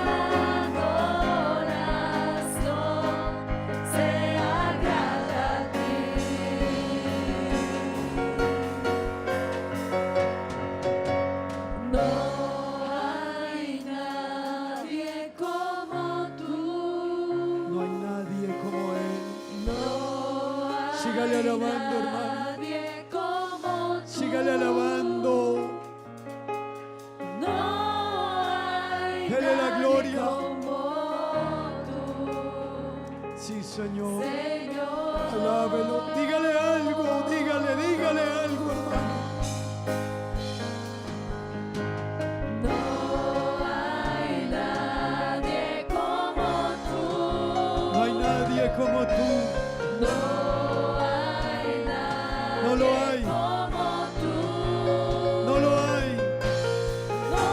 adoración sea grata a ti. No hay nadie como tú. No hay nadie como Él. No hay Sígale alabando, hermano. nadie como tú. Sígale alabando. No hay Dele la nadie gloria. como tú. Sí, Señor. Señor, Alábelo. Dígale algo, dígale algo, hermano. no hay nadie como tú. No hay nadie como tú. No hay nadie No lo hay. como tú. No lo hay. No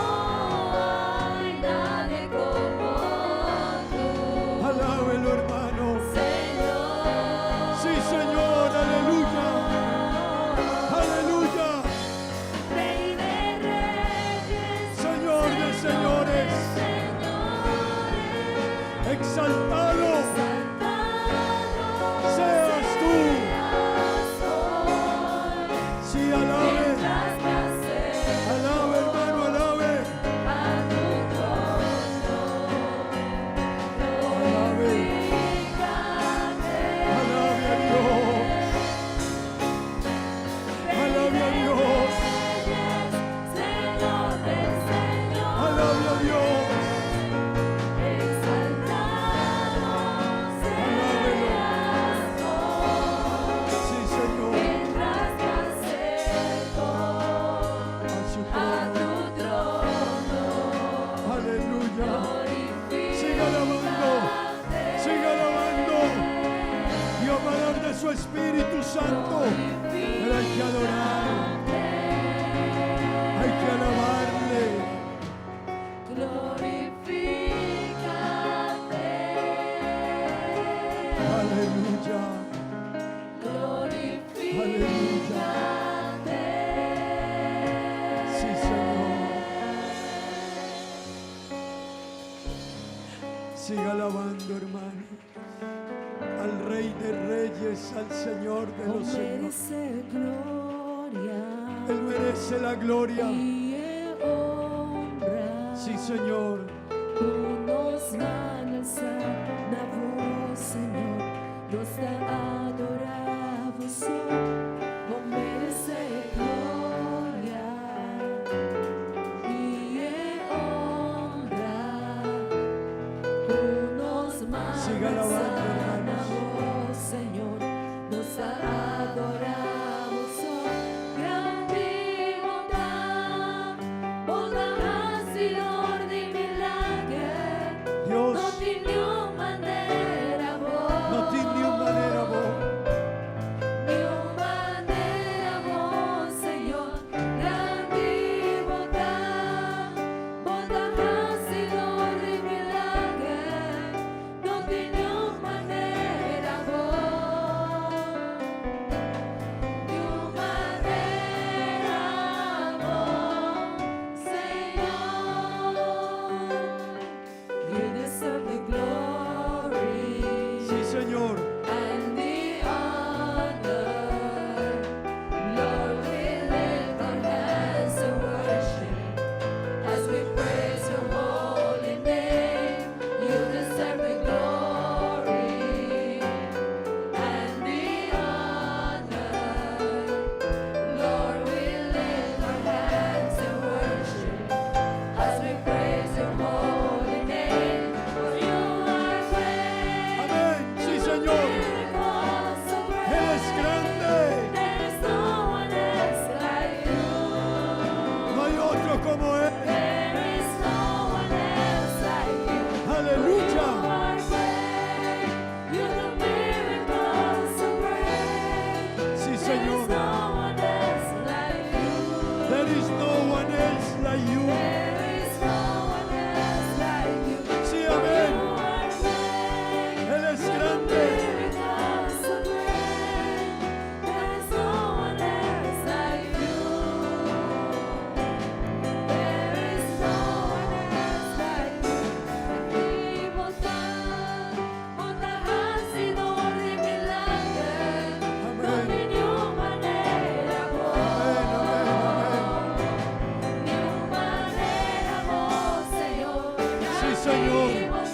hay nadie como tú. Alábelo, hermano. Señor, Sí, Señor. Aleluya. Aleluya. Rey de reyes, Señor de señores. señores, Exaltado exaltado seas tú. seas hoy. Sí, alabe. Mientras me acerco Alabe, hermano, alabe. a tu trono, Alabe. glorifícate. Alabe a Dios. Alabe a Dios. Señor de señores, Alabe a Dios. exaltado Alábelo. seas hoy. Sí, Señor. Mientras me acerco A su a trono. tu trono, Aleluya. glorifícate. Siga alabando. Siga alabando. Dios va a dar de su Espíritu Santo. Pero hay que adorar. Hay que alabarle. Glorifícate. Aleluya. Glorifícate. Sí, Señor. Siga alabando, hermano. Al Rey de Reyes, al Señor de los Señores. Merece gloria Él merece la gloria. y honra. Sí, Señor. Unos van a alzar la voz, Señor, nos da adoración. Oh, merece gloria y honra. Unos van Siga a alabando, alzar la hermanos. voz, Señor, nos da adoración. Grande bondad, bondad y orden y milagro. Señor.